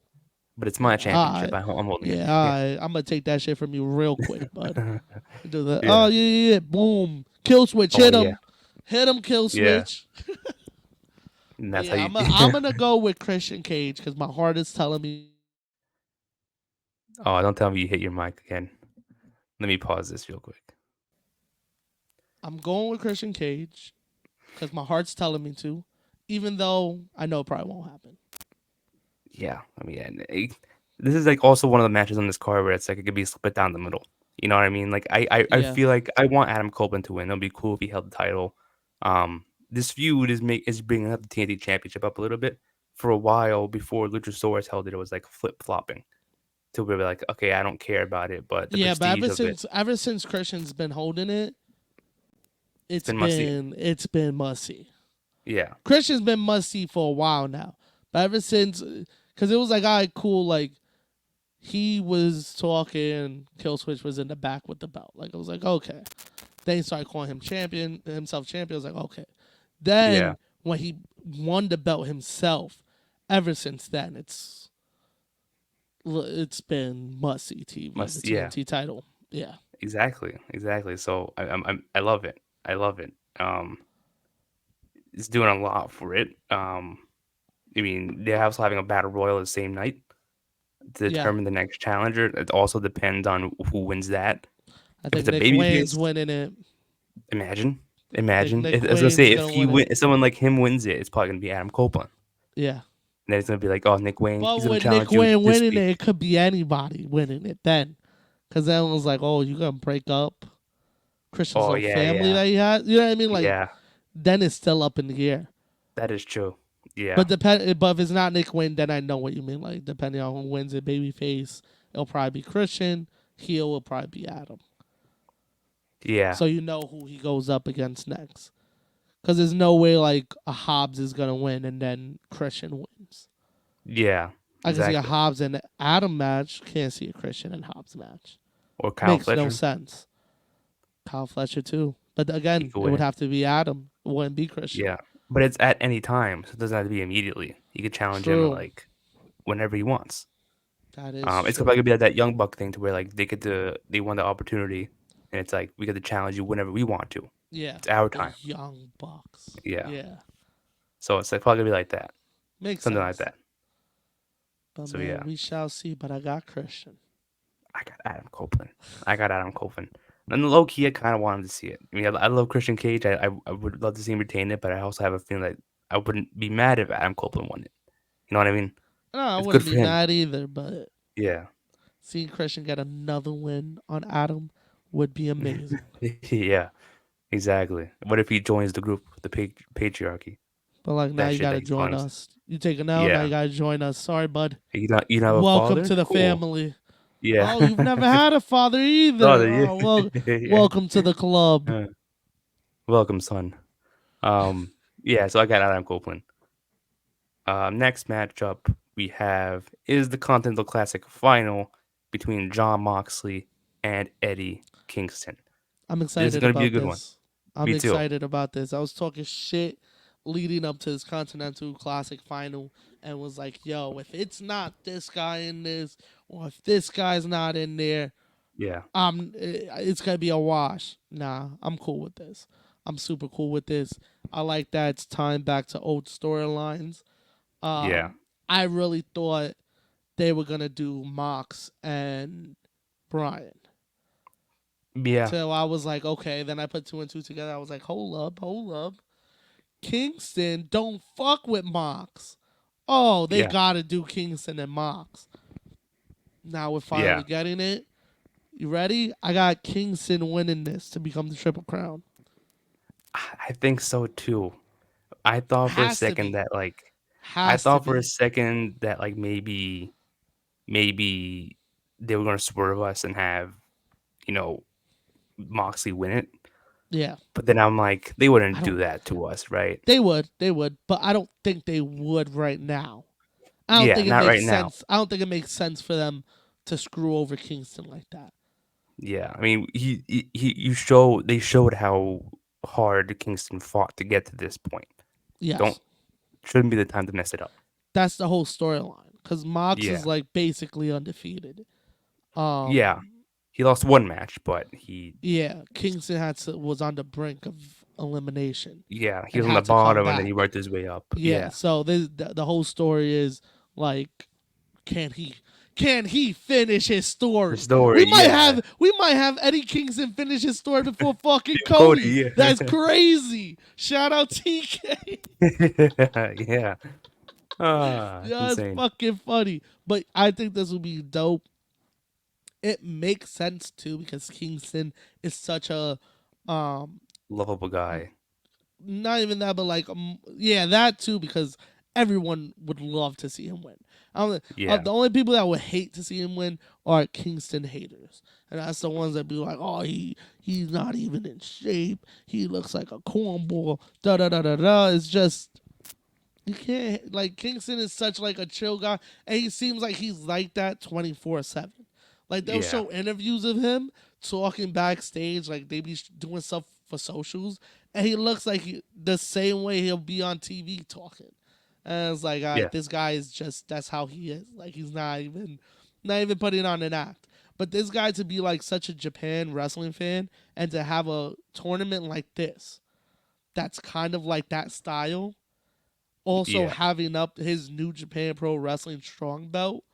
But it's my Like, championship. I'm holding it. yeah, Yeah. I'm gonna take that shit from you real quick, bud. Do the oh Yeah. yeah, boom, kill switch, Oh yeah. hit him, kill Yeah. switch. And But that's how yeah, you. I'm gonna go with Christian Cage because my heart is telling me Oh, don't tell me you hit your mic again. Let me pause this real quick. I'm going with Christian Cage because my heart's telling me to, even though I know it probably won't happen. Yeah, I mean, this is like also one of the matches on this card where it's like it could be split down the middle. You know what I mean? Like I Yeah, feel like I want Adam Copeland to win. It'll be cool if he held the title. This feud is bringing up the TNT Championship up a little bit. For a while before Luchasaurus held it, it was like flip flopping to where we're like, okay, I don't care about it, but the yeah, but prestige of it, ever since Christian's been holding it, it's been must see. it's been musty. Yeah, Christian's been musty for a while now, but ever since, because it was like, all right, cool, like he was talking, Killswitch was in the back with the belt. Like I was like, okay. Then he started calling himself champion. I was like, okay. yeah, Then when he won the belt himself, ever since then it's been must see TV, the yeah, TNT title. Yeah, exactly. So I love it. I love it. It's doing a lot for it. I mean, they're also having a battle royal the same night to yeah. determine the next challenger. It also depends on who wins that. I If think it's a Nick Wayne's babyface, winning it. imagine, I think imagine. Nick If, I was gonna say Wayne's if gonna he win it. win, if someone like him wins it, it's probably gonna be Adam Copeland. Yeah. And then it's gonna be like, oh, Nick Wayne, But he's gonna with Nick challenge you Wayne this winning it, week. it could be anybody winning it then. Because then it was like, oh, you gonna break up Christian's Oh little yeah, family yeah, that he has? You know what I mean? Like, yeah. then it's still up in the air. That is true. Yeah, But if it's not Nick Wayne, then I know what you mean. Like, depending on who wins it, babyface, it'll probably be Christian. Heel will probably be Adam. yeah, So you know who he goes up against next. Because there's no way like a Hobbs is gonna win and then Christian wins. yeah. I can see a Exactly. Hobbs and Adam match. Can't see a Christian and Hobbs match. Or Kyle Makes no Fletcher, sense. Kyle Fletcher too. But he again, could it would win. have to be Adam. It wouldn't be Christian. Yeah, but it's at any time, so it doesn't have to be immediately. He could challenge him True. like whenever he wants. That is It's probably true. gonna be like that young buck thing to where like they won the opportunity, and it's like we get to challenge you whenever we want to. Yeah. It's our The time. Young Bucks. Yeah. Yeah. So it's like probably gonna be like that, Makes something like sense. that. But So man, yeah, we shall see. But I got Christian. I got Adam Copeland. I got Adam Copeland. And low key, I kind of wanted to see it. I mean, I love Christian Cage. I would love to see him retain it, but I also have a feeling that I wouldn't be mad if Adam Copeland won it. You know what I mean? No, I It's good wouldn't for be him. mad either. But Yeah. seeing Christian get another win on Adam would be amazing. Yeah. Exactly. What if he joins the group, the patriarchy? But like now That you shit that gotta he's join calling. us. You take it now. Now Yeah. you gotta join us. Sorry, bud. You not a Welcome father? to the Cool. family. Yeah. Oh, you've never had a father Oh, either. yeah. Oh, well, Yeah. welcome to the club. Uh, welcome, son. Um, yeah, so I got Adam Copeland. Next matchup we have is the Continental Classic final between John Moxley and Eddie Kingston. I'm This is excited going to be a about good one. this. I'm Me too. excited about this. I was talking shit leading up to this Continental Classic final and was like, yo, if it's not this guy in this, or if this guy's not in there, Yeah. it's gonna be a wash. Nah, I'm cool with this. I'm super cool with this. I like that it's tying back to old storylines. Yeah. I really thought they were gonna do Mox and Brian. Yeah. Till I was like, okay. Then I put two and two together. I was like, hold up. Kingston don't fuck with Mox. Oh, they Yeah. gotta do Kingston and Mox. Now we're Yeah. finally getting it. You ready? I got Kingston winning this to become the Triple Crown. I think so too. I thought for a Has to second be. that like I Has to thought for a be. second that like maybe they were gonna swerve us and have, you know, Moxley win it. Yeah. But then I'm like, they I wouldn't do don't. that to us, right? They would, but I don't think they would right now. I don't Yeah, think it not makes right now. sense. I don't think it makes sense for them to screw over Kingston like that. Yeah, I mean, you show they showed how hard Kingston fought to get to this point. Don't Yes, shouldn't be the time to mess it up. that's the whole storyline because Mox is Yeah, like basically undefeated. yeah, Um, he lost one match, but yeah, Kingston was on the brink of elimination he and was on the had to come bottom and then he back. worked his way up. Yeah, Yeah, so the whole story is like, can he can he finish his the story? story. Yeah, We might have Eddie Kingston finish his story before fucking Cody. Cody. That's crazy. Shout out TK. Yeah, yeah. It's Yeah, it's insane. fucking funny. But I think this will be dope. It makes sense too because Kingston is such a um Lovable guy. not even that, but like yeah, that too because everyone would love to see him win. Yeah, The only people that would hate to see him win are Kingston haters, and that's the ones that be like, "Oh, he's not even in shape. He looks like a cornball." Da da da da da. It's just you can't like Kingston is such like a chill guy, and he seems like he's like that 24/7. Like they'll yeah, show interviews of him talking backstage, like they be doing stuff for socials, and he looks like the same way he'll be on TV talking. And it's like, all yeah, right, this guy is just that's how he is. Like he's not even putting on an act. But this guy to be like such a Japan wrestling fan and to have a tournament like this, that's kind of like that style also yeah, having up his New Japan Pro Wrestling strong belt,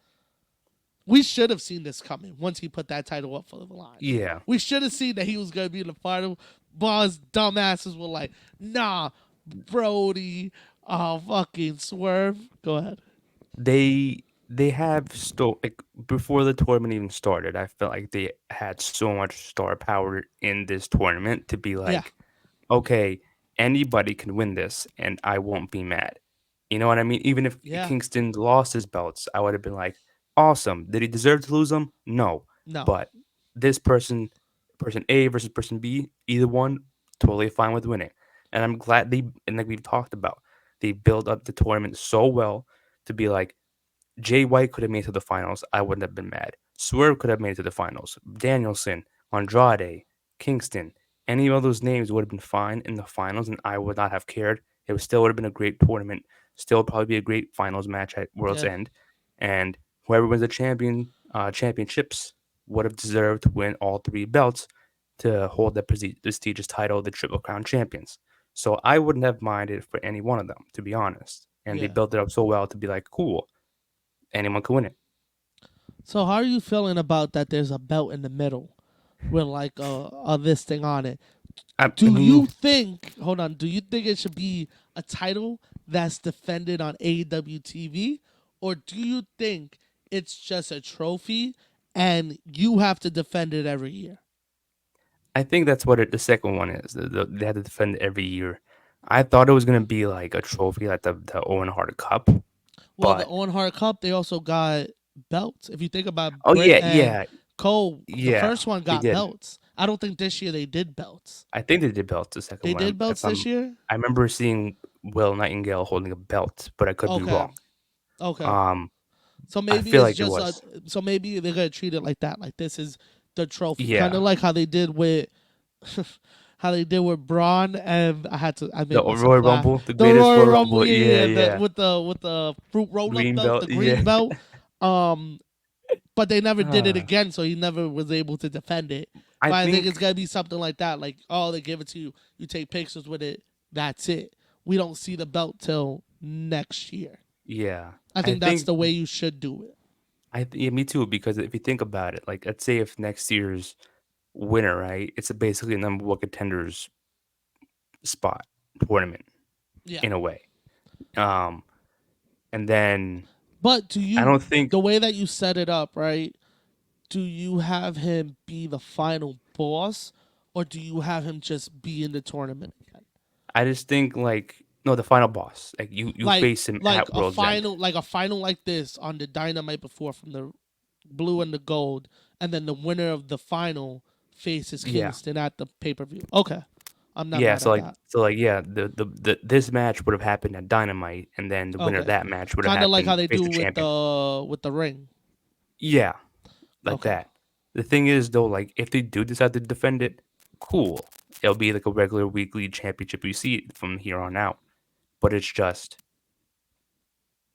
we should have seen this coming once he put that title up for the line. yeah. We should have seen that he was going to be in the final. Boss dumbasses were like, nah, Brody, fucking swerve. Go ahead. They have like before the tournament even started. I felt like they had so much star power in this tournament to be Yeah, like, okay, anybody can win this, and I won't be mad. You know what I mean? Even if yeah, Kingston lost his belts, I would have been like, awesome. Did he deserve to lose them? No, no, but this person A versus person B, either one, totally fine with winning. And I'm glad they and like we've talked about, they built up the tournament so well to be like Jay White could have made it to the finals. I wouldn't have been mad. Swerve could have made it to the finals. Danielson, Andrade, Kingston, any of those names would have been fine in the finals, and I would not have cared. It would still would have been a great tournament. Still probably be a great finals match at World's yeah, End, and whoever wins the championships would have deserved to win all three belts to hold the prestigious title, the Triple Crown champions. So I wouldn't have minded for any one of them, to be honest. And they yeah. built it up so well to be like, cool, anyone can win it. So how are you feeling about that? There's a belt in the middle with like this thing on it. I Do mean, you think? Hold on. Do you think it should be a title that's defended on AEW TV, or do you think it's just a trophy and you have to defend it every year? I think that's what the second one is. They had to defend it every year. I thought it was gonna be like a trophy, like the Owen Hart Cup, Well, the but Owen Hart Cup, they also got belts. If you think about Oh Britt yeah, and yeah, Cole, the yeah. first one They got did. belts. I don't think this year they did belts. I think they did belts the second They one. did If belts this year. I remember seeing Will Nightingale holding a belt, but I could be Okay, wrong. okay. Um, So I maybe feel it's like it just was. so maybe they're gonna treat it like that. Like this is the trophy, kind of Yeah, like how they did with how they did with Braun, and I the made Royal myself laugh. Rumble, the The greatest Royal Royal Rumble, Rumble. yeah, Yeah, yeah, the yeah. with the fruit roll up Green belt, belt. the Yeah. green belt. Um, but they never did it Uh, again, so he never was able to defend it. I But I think it's think. gonna be something like that. Like, oh, they give it to you, you take pictures with it. That's it. We don't see the belt till next year. Yeah, I I think that's think. the way you should do it. Yeah, me too. Because if you think about it, like let's say if next year's winner, right, it's basically a number one contenders spot tournament Yeah. in a way. Um, and then But do I you don't think the way that you set it up, right? Do you have him be the final boss, or do you have him just be in the tournament again? I just think like no, the final boss. Like you Like face him at World's End. like a final like this on the Dynamite before from the blue and the gold, and then the winner of the final faces Yeah. Kingston at the pay per view. Okay, I'm not Yeah, mad so at like that. yeah, the this match would have happened at Dynamite, and then the winner of Okay, that match would have kind of like how happened they face do the champion. with the ring. Yeah, like Okay, that. The thing is though, like if they do decide to defend it, cool. It'll be like a regular weekly championship you see it from here on out. But it's just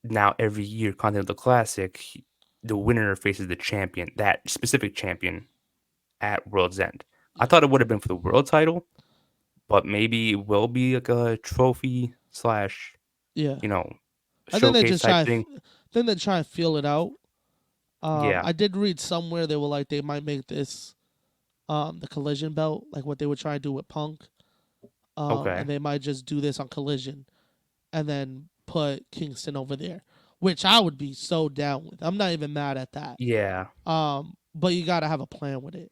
now every year Continental Classic, the winner faces the champion, that specific champion at World's End. I yeah, thought it would have been for the world title, but maybe it will be like a trophy slash, yeah. you know, I think they showcase just type thing. I think they try and feel it out. Yeah. I did read somewhere they were like they might make this the collision belt, like what they were trying to do with Punk. Okay. And they might just do this on collision and then put Kingston over there, which I would be so down with. I'm not even mad at that. Yeah. But you gotta have a plan with it.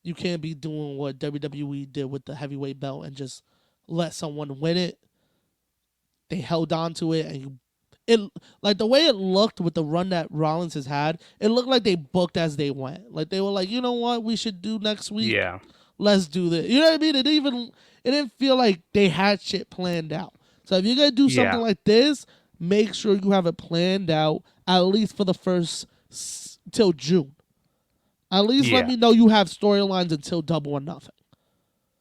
You can't be doing what WWE did with the heavyweight belt and just let someone win it. They held on to it, and it like the way it looked with the run that Rollins has had. It looked like they booked as they went. Like they were like, you know what, we should do next week. Yeah. Let's do this. You know what I mean? It didn't feel like they had shit planned out. So if you're gonna do something Yeah. like this, make sure you have it planned out at least for the first till June. At least let Yeah. me know you have storylines until Double or Nothing.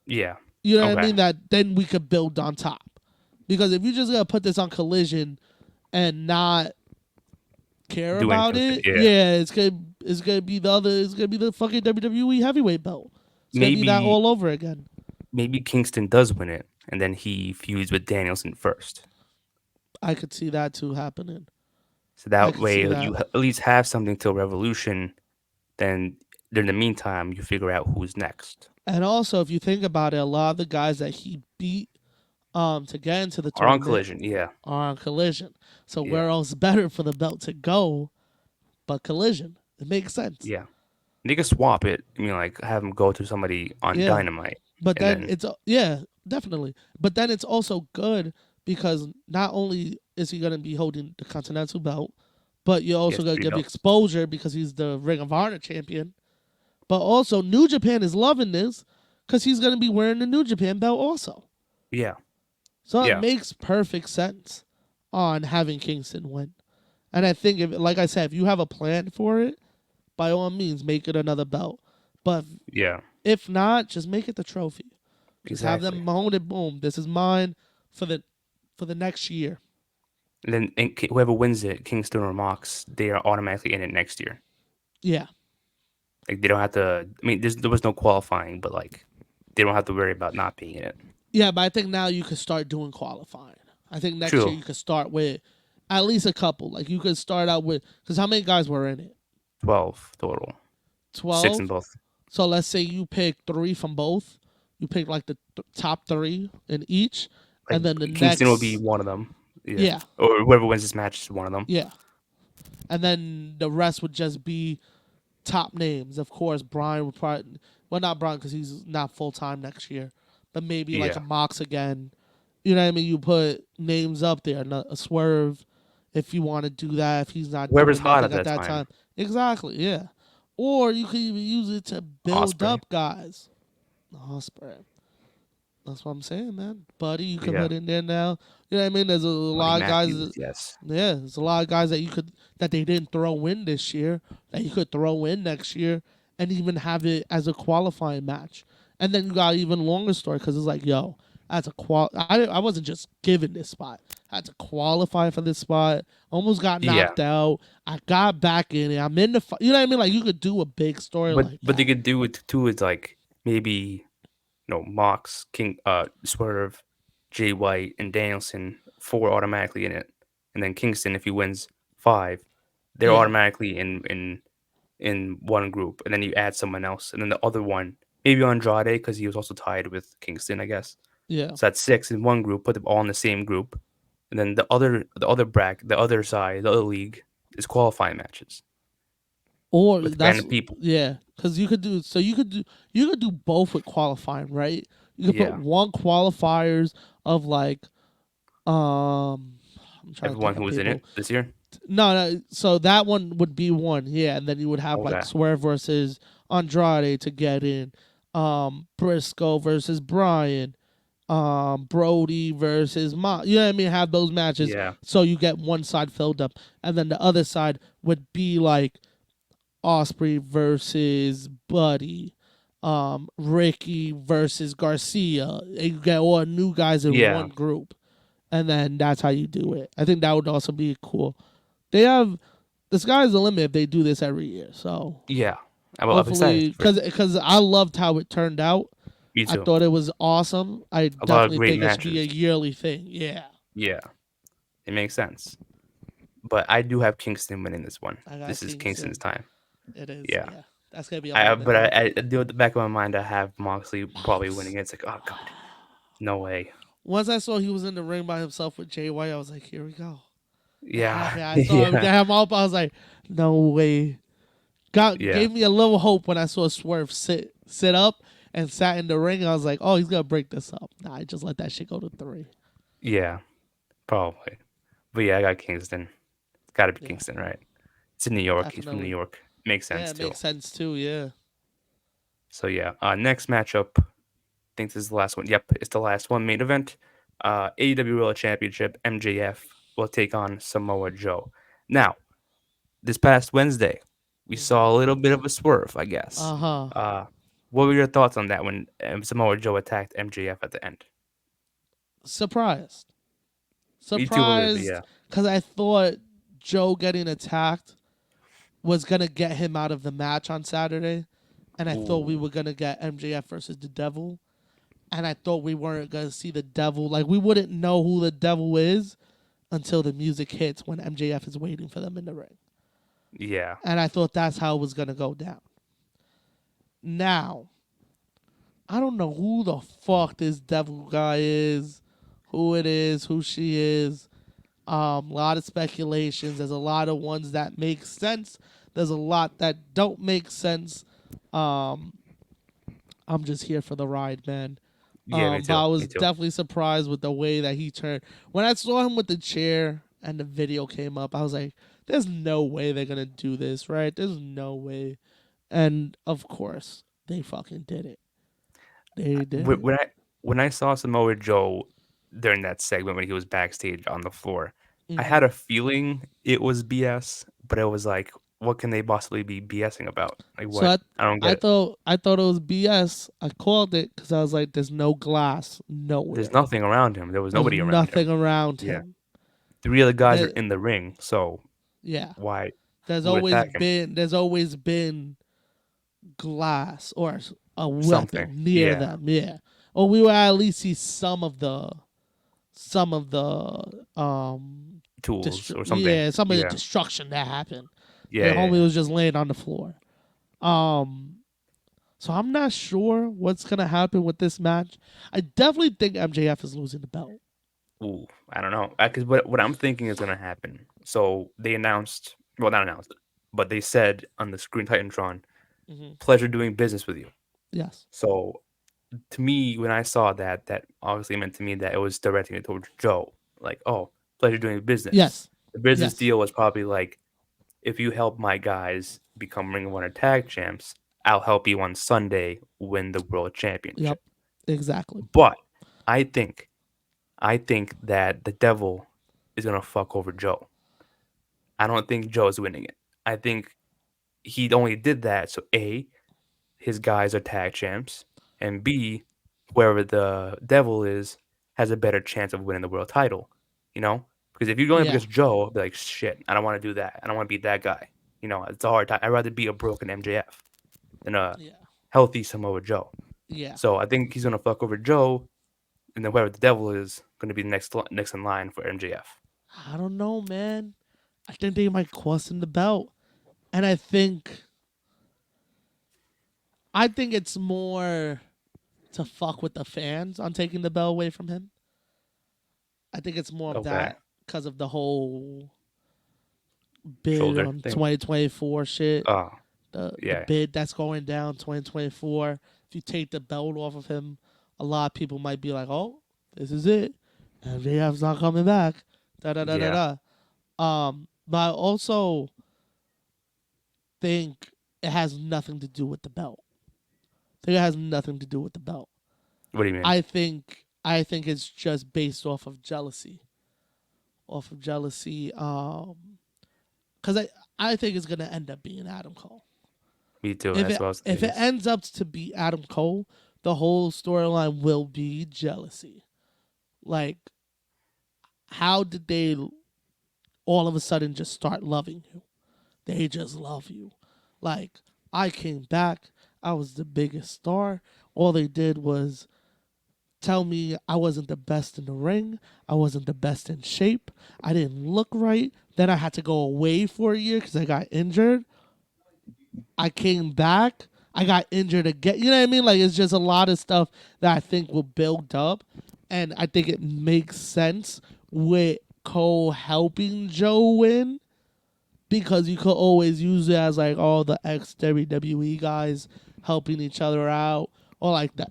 Yeah. You know what I Okay. mean? That then we could build on top. Because if you just gotta put this on Collision and not care Do about anything with it. it, Yeah. yeah, it's gonna be it's gonna be the fucking WWE heavyweight belt. It's gonna be that Maybe all over again. maybe Kingston does win it, and then he feuds with Danielson first. I could see that too happening. So I that could way see that. you at least have something till Revolution. Then in the meantime, you figure out who's next. And also, if you think about it, a lot of the guys that he beat to get into the Or on tournament Collision. Yeah. are on Collision. So Yeah. where else better for the belt to go but Collision? It makes sense. Yeah. They could swap it. I mean, like have him go to somebody on Yeah. Dynamite, But and then then it's yeah, definitely. But then it's also good because not only is he gonna be holding the Continental belt, but you're he also has gonna three give belts. exposure because he's the Ring of Honor champion. But also New Japan is loving this because he's gonna be wearing the New Japan belt also. Yeah. So it Yeah. makes perfect sense on having Kingston win. And I think if like I said, if you have a plan for it, by all means make it another belt. But Yeah. if not, just make it the trophy. Just have Exactly. them own it. Boom. This is mine for the next year. And then whoever wins it, Kingston or Mox, they are automatically in it next year. Yeah. Like they don't have to. I mean, there was no qualifying, but like they don't have to worry about not being in it. Yeah, but I think now you could start doing qualifying. I think next year True. you could start with at least a couple. Like you could start out with because how many guys were in it? 12 total. 6 in 12. both. So let's say you pick three from both. You pick like the top three in each, Like and then the Kingston will be next, one of them. Yeah. yeah, Or whoever wins this match is one of them. yeah, and then the rest would just be top names. Of course, Brian would probably well not Brian because he's not full time next year, but maybe like a Yeah. Mox again. You know what I mean? You put names up there, a Swerve, if you want to do that. If he's not Whoever's doing hot at nothing at that that time. time, Exactly, yeah. Or you could even use it to build Osprey. up guys. Osprey. That's what I'm saying, man. Buddy, you could Yeah. put in there now. You know what I mean? There's a Buddy lot of guys. Matthews. Yes. Yeah, there's a lot of guys that you could that they didn't throw in this year that you could throw in next year and even have it as a qualifying match. And then you got even longer story because it's like, yo, that's a I wasn't just given this spot. I had to qualify for this spot. Almost got Yeah. knocked out. I got back in it. I'm in the. You know what I mean? Like you could do a big story like But they that. could do it too. Is like maybe Mox, King, Swerve, Jay White, and Danielson, four automatically in it, and then Kingston, if he wins five, they're Yeah, automatically in one group, and then you add someone else, and then the other one, maybe Andrade, because he was also tied with Kingston, I guess. yeah. So that's six in one group. Put them all in the same group, and then the other bracket, the other side, the other league is qualifying matches Or with that's random people. yeah, because you could do both with qualifying, right? You could put Yeah, one qualifiers of like I'm trying to everyone think who of was in it people. this year. No, so that one would be one, yeah, and then you would have like Okay. Swerve versus Andrade to get in, Briscoe versus Bryan, Brody versus you know what I mean? Have those matches Yeah. so you get one side filled up, and then the other side would be like Osprey versus Buddy, Ricky versus Garcia. And you get all new guys in Yeah. one group, and then that's how you do it. I think that would also be cool. They have the sky's the limit if they do this every year. So Yeah. I'm excited hopefully, for it. because I loved how it turned out. Me I too. thought it was awesome. I A lot of definitely great think it should be a matches. yearly thing. Yeah, Yeah, it makes sense. But I do have Kingston winning this one. I got This is Kingston's Kingston. time. It is. Yeah. Yeah, that's gonna be a I moment but though. I do at the back of my mind I have Moxley probably Mox. winning it. It's like, oh god, no way. Once I saw he was in the ring by himself with Jay White, I was like, here we go. It Yeah. happened. I saw him Yeah. get him up. I was like, no way. Got Yeah. gave me a little hope when I saw Swerve sit up and sat in the ring. I was like, oh, he's gonna break this up. Nah, I just let that shit go to 3. Yeah. Probably. But yeah, I got Kingston. It's gotta be Yeah, Kingston, right? It's in New York. He's from New definitely. York. Makes Yeah, sense it too. makes sense too. Yeah. So yeah. Next matchup. I think this is the last one. Yep, it's the last one. Main event. AEW World Championship. MJF will take on Samoa Joe. Now, this past Wednesday, we Hmm. saw a little bit of a swerve, I guess. Uh huh. Uh, what were your thoughts on that when Samoa Joe attacked MJF at the end? Surprised. Me too, a little bit, Surprised yeah. because I thought Joe getting attacked was gonna get him out of the match on Saturday, and I thought we Ooh, were gonna get MJF versus the Devil, and I thought we weren't gonna see the Devil. Like we wouldn't know who the Devil is until the music hits when MJF is waiting for them in the ring, yeah, and I thought that's how it was gonna go down. Now I don't know who the fuck this Devil guy is, who it is, who she is. A lot of speculations. There's a lot of ones that make sense. There's a lot that don't make sense. Um, I'm just here for the ride, man. yeah. Me But too. I Me was too. definitely surprised with the way that he turned. When I saw him with the chair and the video came up, I was like, "There's no way they're gonna do this, right? There's no way." And of course, they fucking did it. They did When it. when I when I saw Samoa Joe during that segment when he was backstage on the floor, I Hmm. had a feeling it was BS, but I was like, what can they possibly be BSing about? Like So what? I don't get it. I thought it was BS. I called it because I was like, "There's no glass There's nowhere. nothing around him. There was There's nobody around nothing him. around Yeah. him." Three other guys are There, in the ring, so yeah. why There's who would always attack him? been glass or a Something. weapon near Yeah. them. Yeah. Or we will at least see some of the Tools or something. some of the Yeah. destruction that happened. Yeah, The yeah, homie yeah. was just laying on the floor. Um, so I'm not sure what's gonna happen with this match. I definitely think MJF is losing the belt. Ooh, I don't know. Because what I'm thinking is gonna happen. So they announced, well, not announced, but they said on the screen Titantron, Hmm. "Pleasure doing business with you." Yes. So to me, when I saw that, that obviously meant to me that it was directing it towards Joe. Like, oh, pleasure doing business. Yes. The business Yes. deal was probably like if you help my guys become Ring of Honor tag champs, I'll help you on Sunday win the world Yep. championship. Exactly. But I think I think that the devil is gonna fuck over Joe. I don't think Joe's winning it. I think he only did that so A, his guys are tag champs, and B, whoever the devil is has a better chance of winning the world title. You know? Because if you're going up Yeah. against Joe, I'll be like, shit, I don't want to do that. I don't want to beat that guy. You know, it's a hard time. I'd rather be a broken MJF than a Yeah. healthy Samoa Joe. Yeah. So I think he's gonna fuck over Joe, and then whoever the devil is gonna be the next in line for MJF. I don't know, man. I think they might cost him the belt. And I think it's more to fuck with the fans on taking the belt away from him. I think it's more of Okay, that because of the whole bid shoulder on thing. 2024 shit. Oh The yeah, bid that's going down 2024. If you take the belt off of him, a lot of people might be like, "Oh, this is it. MJF's not coming back." Da da da da yeah. da. But I also think it has nothing to do with the belt. I think it has nothing to do with the belt. What do you mean? I think it's just based off of jealousy. Off of jealousy. Because I think it's gonna end up being Adam Cole. Me too. If That's it what I was if thinking. it ends up to be Adam Cole, the whole storyline will be jealousy. Like, how did they all of a sudden just start loving you? They just love you. Like, I came back, I was the biggest star. All they did was tell me I wasn't the best in the ring, I wasn't the best in shape, I didn't look right. Then I had to go away for a year because I got injured. I came back. I got injured again. You know what I mean? Like, it's just a lot of stuff that I think will build up, and I think it makes sense with Cole helping Joe win because you could always use it as like all the ex WWE guys helping each other out, or like the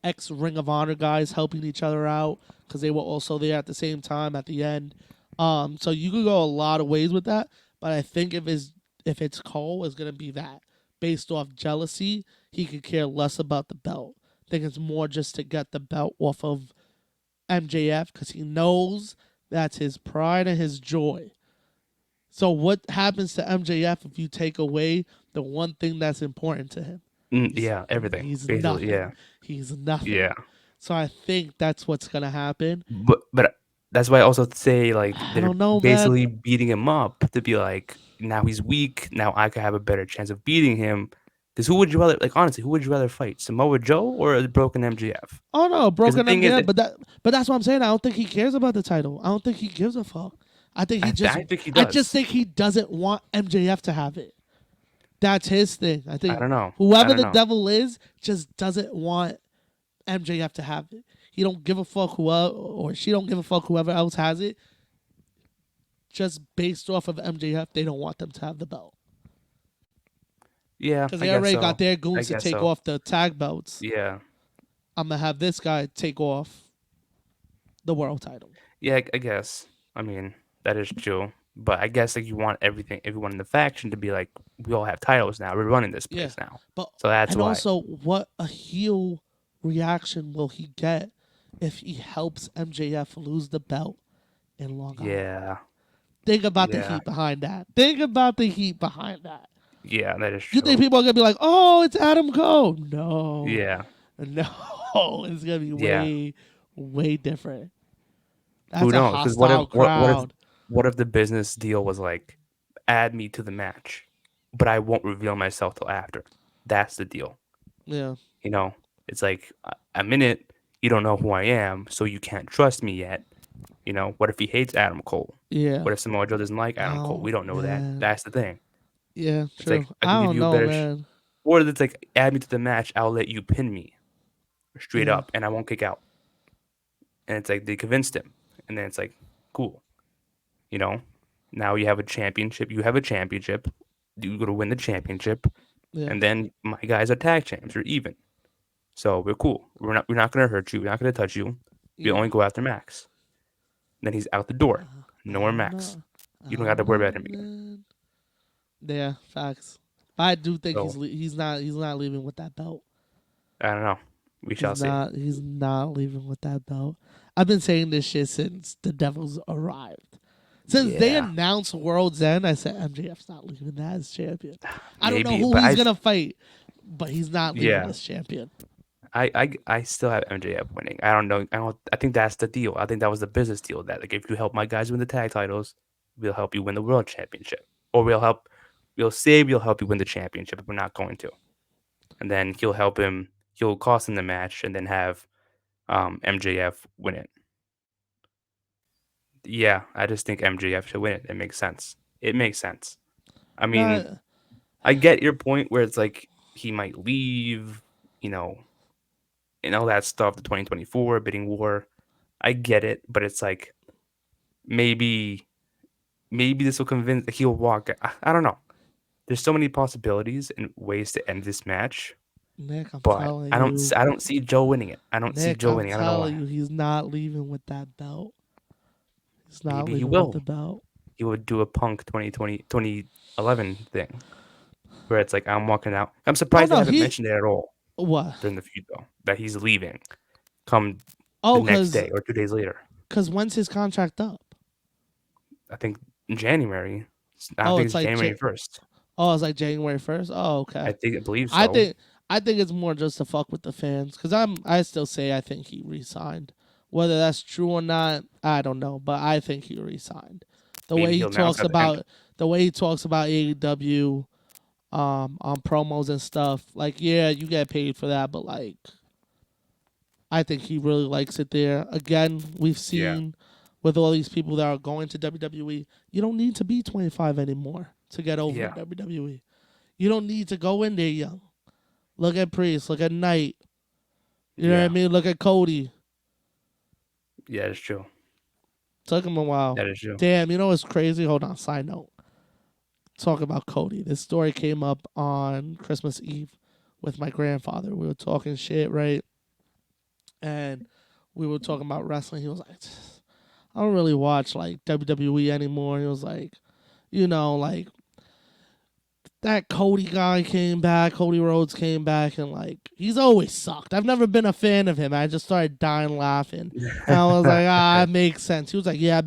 ex Ring of Honor guys helping each other out because they were also there at the same time at the end. So you could go a lot of ways with that, but I think if it's Cole, it's gonna be that based off jealousy. He could care less about the belt. I think it's more just to get the belt off of MJF because he knows that's his pride and his joy. So what happens to MJF if you take away the one thing that's important to him? He's Yeah, everything he's basically. nothing. Yeah, He's nothing. yeah. So I think that's what's gonna happen. But that's why I also say like I they're don't know, man. basically beating him up to be like now he's weak. Now I could have a better chance of beating him. Because who would you rather like honestly? Who would you rather fight, Samoa Joe or a broken MJF? Oh no, Because the broken thing is, MJF, but that's what I'm saying. I don't think he cares about the title. I don't think he gives a fuck. I think he just I think he I just does. think he doesn't want MJF to have it. That's his thing. I I think don't know. I whoever don't the know. devil is just doesn't want MJF to have it. He don't give a fuck whoever or she don't give a fuck whoever else has it. Just based off of MJF, they don't want them to have the belt Yeah, because I they guess already so. got their I goons to guess take so. off the tag belts. Yeah, I'm gonna have this guy take off the world title. yeah. I guess. I mean, that is true. But I guess like you want everyone in the faction to be like, we all have titles now. We're running this Yeah, place now. but So that's and why. also, what a heel reaction will he get if he helps MJF lose the belt in Long Island? Yeah, Think about the yeah, heat behind that. Think about the heat behind that. yeah. That is You think true. people are gonna be like, "Oh, it's Adam Cole"? No, Yeah, no, it's gonna be yeah. way, way different. Who That's a knows? Because what if hostile crowd. what if the business deal was like, add me to the match, but I won't reveal myself till after. That's the deal. Yeah, You know, it's like I'm in it. You don't know who I am, so you can't trust me yet. You know, what if he hates Adam Cole? yeah. What if Samoa Joe doesn't like Adam Cole? Oh We don't know that. man, That's the thing. yeah, It's like true. I I can give don't you a know, better, man. or it's like add me to the match. I'll let you pin me straight Yeah, up, and I won't kick out. And it's like they convinced him, and then it's like cool. You know, now you have a championship. You have a championship. You go to win the championship, yeah, and then my guys are tag champs. We're even. So we're cool. We're not gonna hurt you. We're not gonna touch you. We yeah. only go after Max. Then he's out the door. No I more don't Max. know. You don't got to worry about I'm him again. living. Yeah, facts. But I do think So he's not leaving with that belt. I don't know. We shall see. He's not leaving with that belt. I've been saying this shit since the Devils arrived. Since they Yeah, announced World's End, I said MJF's not leaving that as champion. I don't know maybe, who but he's gonna fight, but he's not leaving yeah, as champion. I still have MJF winning. I don't know. I don't. I think that's the deal. I think that was the business deal. That like if you help my guys win the tag titles, we'll help you win the world championship, or we'll help you win the championship if we're not going to. And then he'll cost him the match, and then have MJF win it. Yeah, I just think MJF should win it. It makes sense. It makes sense. I mean, Not I get your point where it's like he might leave, you know, and all that stuff, the 2024 bidding war. I get it, but it's like maybe this will convince he'll walk. I don't know. There's so many possibilities and ways to end this match, Nick. I'm but telling you, I don't see Joe winning it. I don't see Nick. Joe I'm winning. I don't know telling why. you, he's not leaving with that belt. He's not Maybe he leaving with will. the belt. He would do a Punk 2011 thing where it's like I'm walking out. I'm Oh surprised they no, haven't he mentioned it at all what? during the feud though. That he's leaving come the Oh, next day or 2 days later. when's his contract up? I think in January. I Oh, think it's it's like January 1st. it's like January 1st. Oh, okay. I believe I so. think it's more just to fuck with the fans because I still say I think he re-signed. Whether that's true or not, I don't know, but I think he re-signed. The way Maybe he he'll announce talks at the end. about AEW on promos and stuff, like yeah, you get paid for that, but like I think he really likes it there. Again, we've Yeah. seen with all these people that are going to WWE, you don't need to be 25 anymore to get over in Yeah. WWE. You don't need to go in there young. Look at Priest. Look at Knight. You know what I Yeah. mean? Look at Cody. Yeah, that's true. Took him a while. That is true. Damn, you know what's crazy? Hold on, side note. Talk about Cody. This story came up on Christmas Eve with my grandfather. We were talking shit, right? And we were talking about wrestling. He was like, I don't really watch like WWE anymore. He was like, like that Cody guy came back, Cody Rhodes came back, and like he's always sucked. I've never been a fan of him. I just started dying laughing, and I was like, it makes sense. He was like, yeah, I've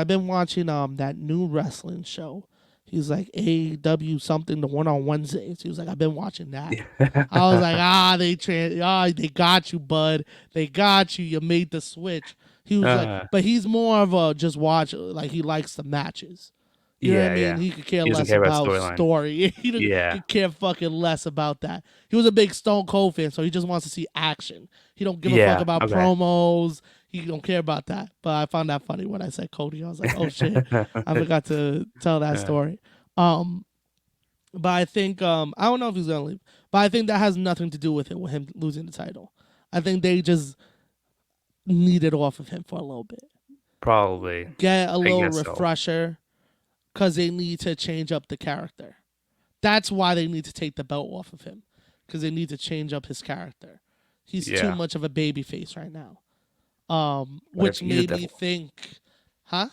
been watching that new wrestling show. He's like AEW something, the one on Wednesdays. He was like, I've been watching that. I was like, they got you, bud. They got you. You made the switch. He was like, uh, but he's more of a just watch. Like he likes the matches. You know what I yeah, mean? yeah. He could care He doesn't less care about about storyline. story. He Yeah. could care fucking less about that. He was a big Stone Cold fan, so he just wants to see action. He don't give a fuck Yeah. about Okay. promos. He don't care about that. But I found that funny when I said Cody. I was like, oh shit, I forgot to tell that Uh, story. Um, but I think I don't know if he's gonna leave, but I think that has nothing to do with it with him losing the title. I think they just need it off of him for a little bit, Probably. get a I little guess so. refresher, because they need to change up the character. That's why they need to take the belt off of him, because they need to change up his character. He's too Yeah. much of a baby face right now. What if Which he's a made me devil? think, huh?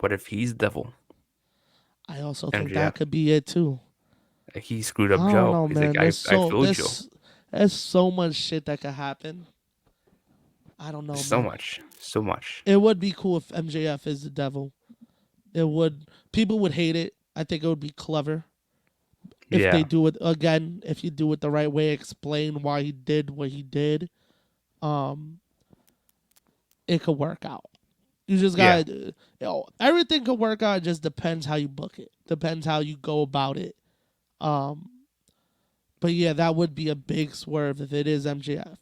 What if he's devil? I also think that MJF. could be it too. He screwed I up don't Joe. know, He's like, man. I fooled you. There's so much shit that could happen. I don't know, So man. much. So much. It would be cool if MJF is the devil. It would. People would hate it. I think it would be clever if they Yeah. do it again. If you do it the right way, explain why he did what he did. Um, it could work out. You just Yeah. got everything could work out. It just depends how you book it. Depends how you go about it. Um, but yeah, that would be a big swerve if it is MJF.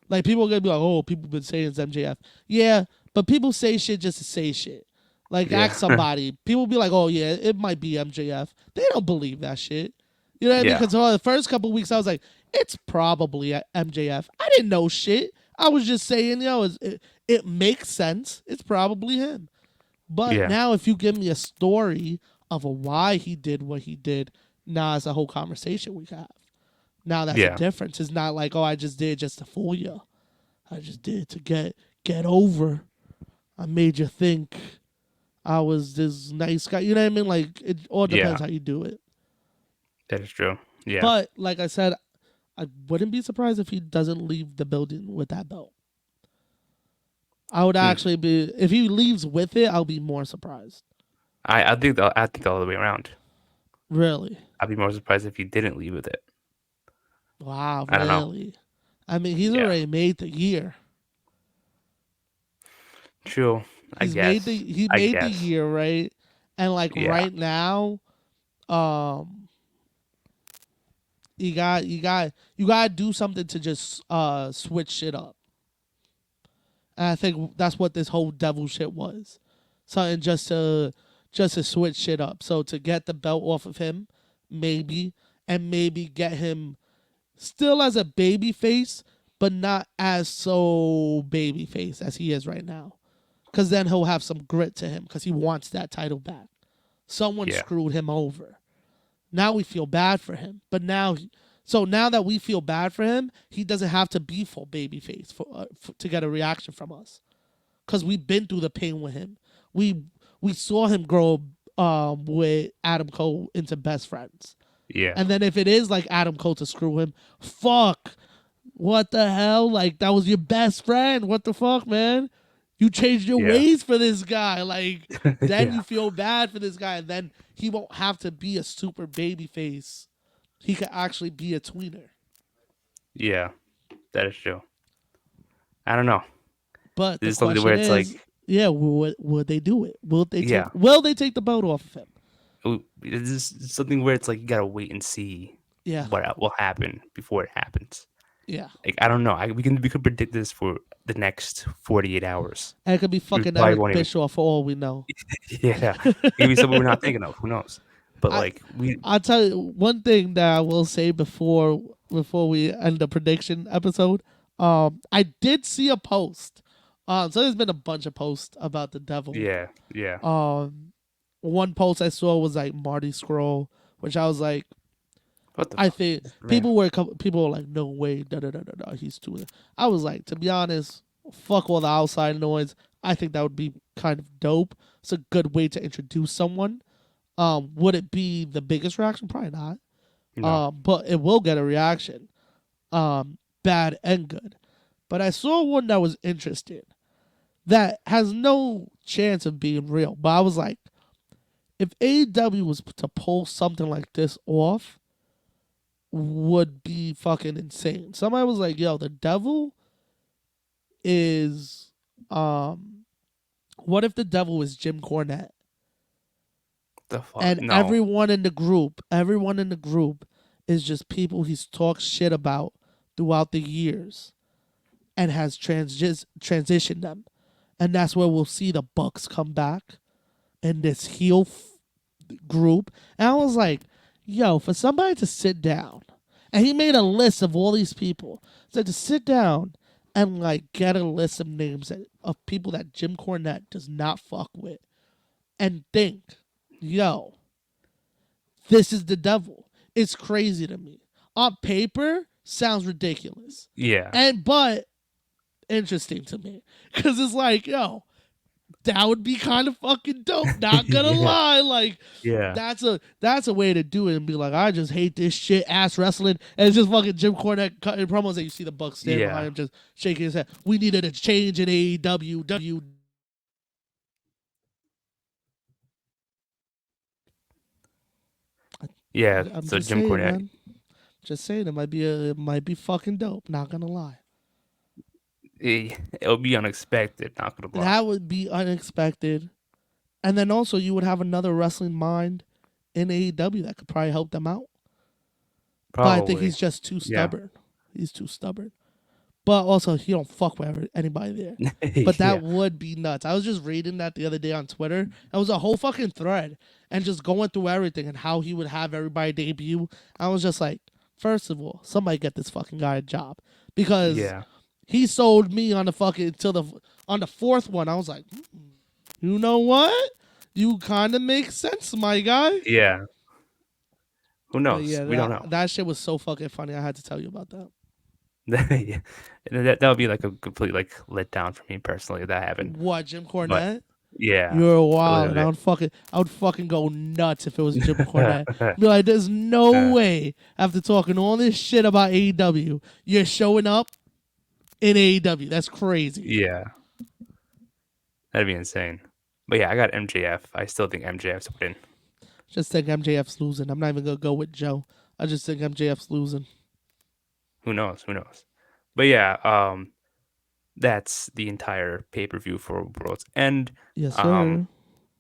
Like people are gonna be like, oh, people been saying it's MJF. Yeah, but people say shit just to say shit. Like Yeah. ask somebody. People be like, oh yeah, it might be MJF. They don't believe that shit. You know what I mean? Yeah. Because the first couple weeks I was like, it's probably MJF. I didn't know shit. I was just saying, it makes sense. It's probably him. But Yeah. now, if you give me a story of why he did what he did, now it's a whole conversation we have. Now that's a Yeah. difference. It's not like, oh, I just did just to fool you. I just did to get over. I made you think I was this nice guy. You know what I mean? Like it all Yeah, depends how you do it. that is true. Yeah. But like I said, I wouldn't be surprised if he doesn't leave the building with that belt. I would Hmm. actually be if he leaves with it. I'll be more surprised. I think the other way around. Really? I'd be more surprised if he didn't leave with it. Wow, I don't know. really? I mean, he's Yeah. already made the year. True. He I made the guess. year, right? And like Yeah. right now, um, you got to do something to just switch shit up. And I think that's what this whole devil shit was. Something just to switch shit up. So to get the belt off of him, maybe, and maybe get him still as a baby face, but not as so baby face as he is right now. Because then he'll have some grit to him because he wants that title back. Someone Yeah. screwed him over. Now we feel bad for him. But now, so now that we feel bad for him, he doesn't have to be full babyface to get a reaction from us. Because we've been through the pain with him. We we saw him grow with Adam Cole into best friends. Yeah. And then if it is like Adam Cole to screw him, fuck. What the hell? Like that was your best friend. What the fuck, man? You changed your Yeah. ways for this guy. Like then Yeah. you feel bad for this guy, and then he won't have to be a super baby face. He could actually be a tweener. Yeah. That is true. I don't know. But This the is something where question it's like, is, yeah, would they do it? yeah, Will they take the belt off of him? this is something where it's like you gotta wait and see Yeah, what will happen before it happens. yeah. Like I don't know. We could predict this for the next 48 hours. And it could be We fucking probably Eric won't even. Bischoff for all we know. Yeah, maybe something we're not thinking of. Who knows? But I like we, I'll tell you one thing that I will say before we end the prediction episode. I did see a post. So there's been a bunch of posts about the devil. yeah, yeah. Um, one post I saw was like Marty Scroll, which I was like, What the I fuck, think man? people were like, no way, da da da da da, he's too. I was like, to be honest, fuck all the outside noise. I think that would be kind of dope. It's a good way to introduce someone. Would it be the biggest reaction? Probably not. No, But it will get a reaction. Bad and good. But I saw one that was interesting that has no chance of being real. But I was like, if AEW was to pull something like this off, would be fucking insane. Somebody was like, yo, the devil is what if the devil is Jim Cornette? the fuck, And no. everyone in the group is just people he's talked shit about throughout the years and has transitioned them. And that's where we'll see the Bucks come back in this group. And I was like, yo, for somebody to sit down, and he made a list of all these people. So to sit down and like get a list of names of people that Jim Cornette does not fuck with and think, yo, this is the devil. It's crazy to me. On paper, sounds ridiculous. Yeah, But interesting to me. Cause it's like, yo, that would be kind of fucking dope. Not gonna yeah, lie. Like yeah, that's a way to do it and be like, I just hate this shit ass wrestling. And it's just fucking Jim Cornette cutting promos and you see the Bucks stand behind yeah, him just shaking his head. We needed a change in AEW. yeah. I'm So just Jim saying, Cornette, man. Just saying it might be fucking dope. Not gonna lie. it'll be unexpected. Not gonna lie. That would be unexpected. And then also you would have another wrestling mind in AEW that could probably help them out. But I think Probably. he's just too Yeah, stubborn. He's too stubborn. But also he don't fuck with anybody there. But yeah, that would be nuts. I was just reading that the other day on Twitter. It was a whole fucking thread and just going through everything and how he would have everybody debut. I was just like, first of all, somebody get this fucking guy a job because yeah, he sold me on the fucking on the fourth one. I was like, you know what? You kind of make sense, my guy. yeah. Who But knows? yeah, We don't know. that shit was so fucking funny. I had to tell you about that. Yeah. That would be like a complete like letdown for me personally if that happened. What, Jim But Cornette? Yeah, You're it was wild. a And bit. I would fucking go nuts if it was Jim Cornette. Be like, there's no way after talking all this shit about AEW, you're showing up in AEW. That's crazy. Yeah, that'd be insane. But yeah, I got MJF. I still think MJF's winning. Just think MJF's losing. I'm not even gonna go with Joe. I just think MJF's losing. Who knows? Who knows? But yeah, that's the entire pay per view for World's End. Yes, Um, sir.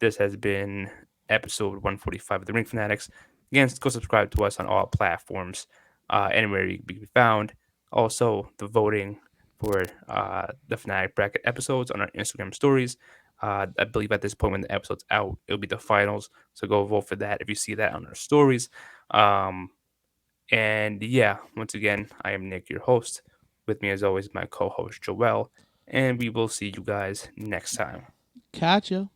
this has been episode 145 of the Ring Fanatics. Again, go subscribe to us on all platforms, anywhere you can be found. Also, the voting for the Fanatic Bracket episodes on our Instagram stories. I believe at this point, when the episode's out, it'll be the finals. So go vote for that if you see that on our stories. Um, and yeah, once again, I am Nick, your host. With me, as always, my co host, Joel. And we will see you guys next time. Catch ya.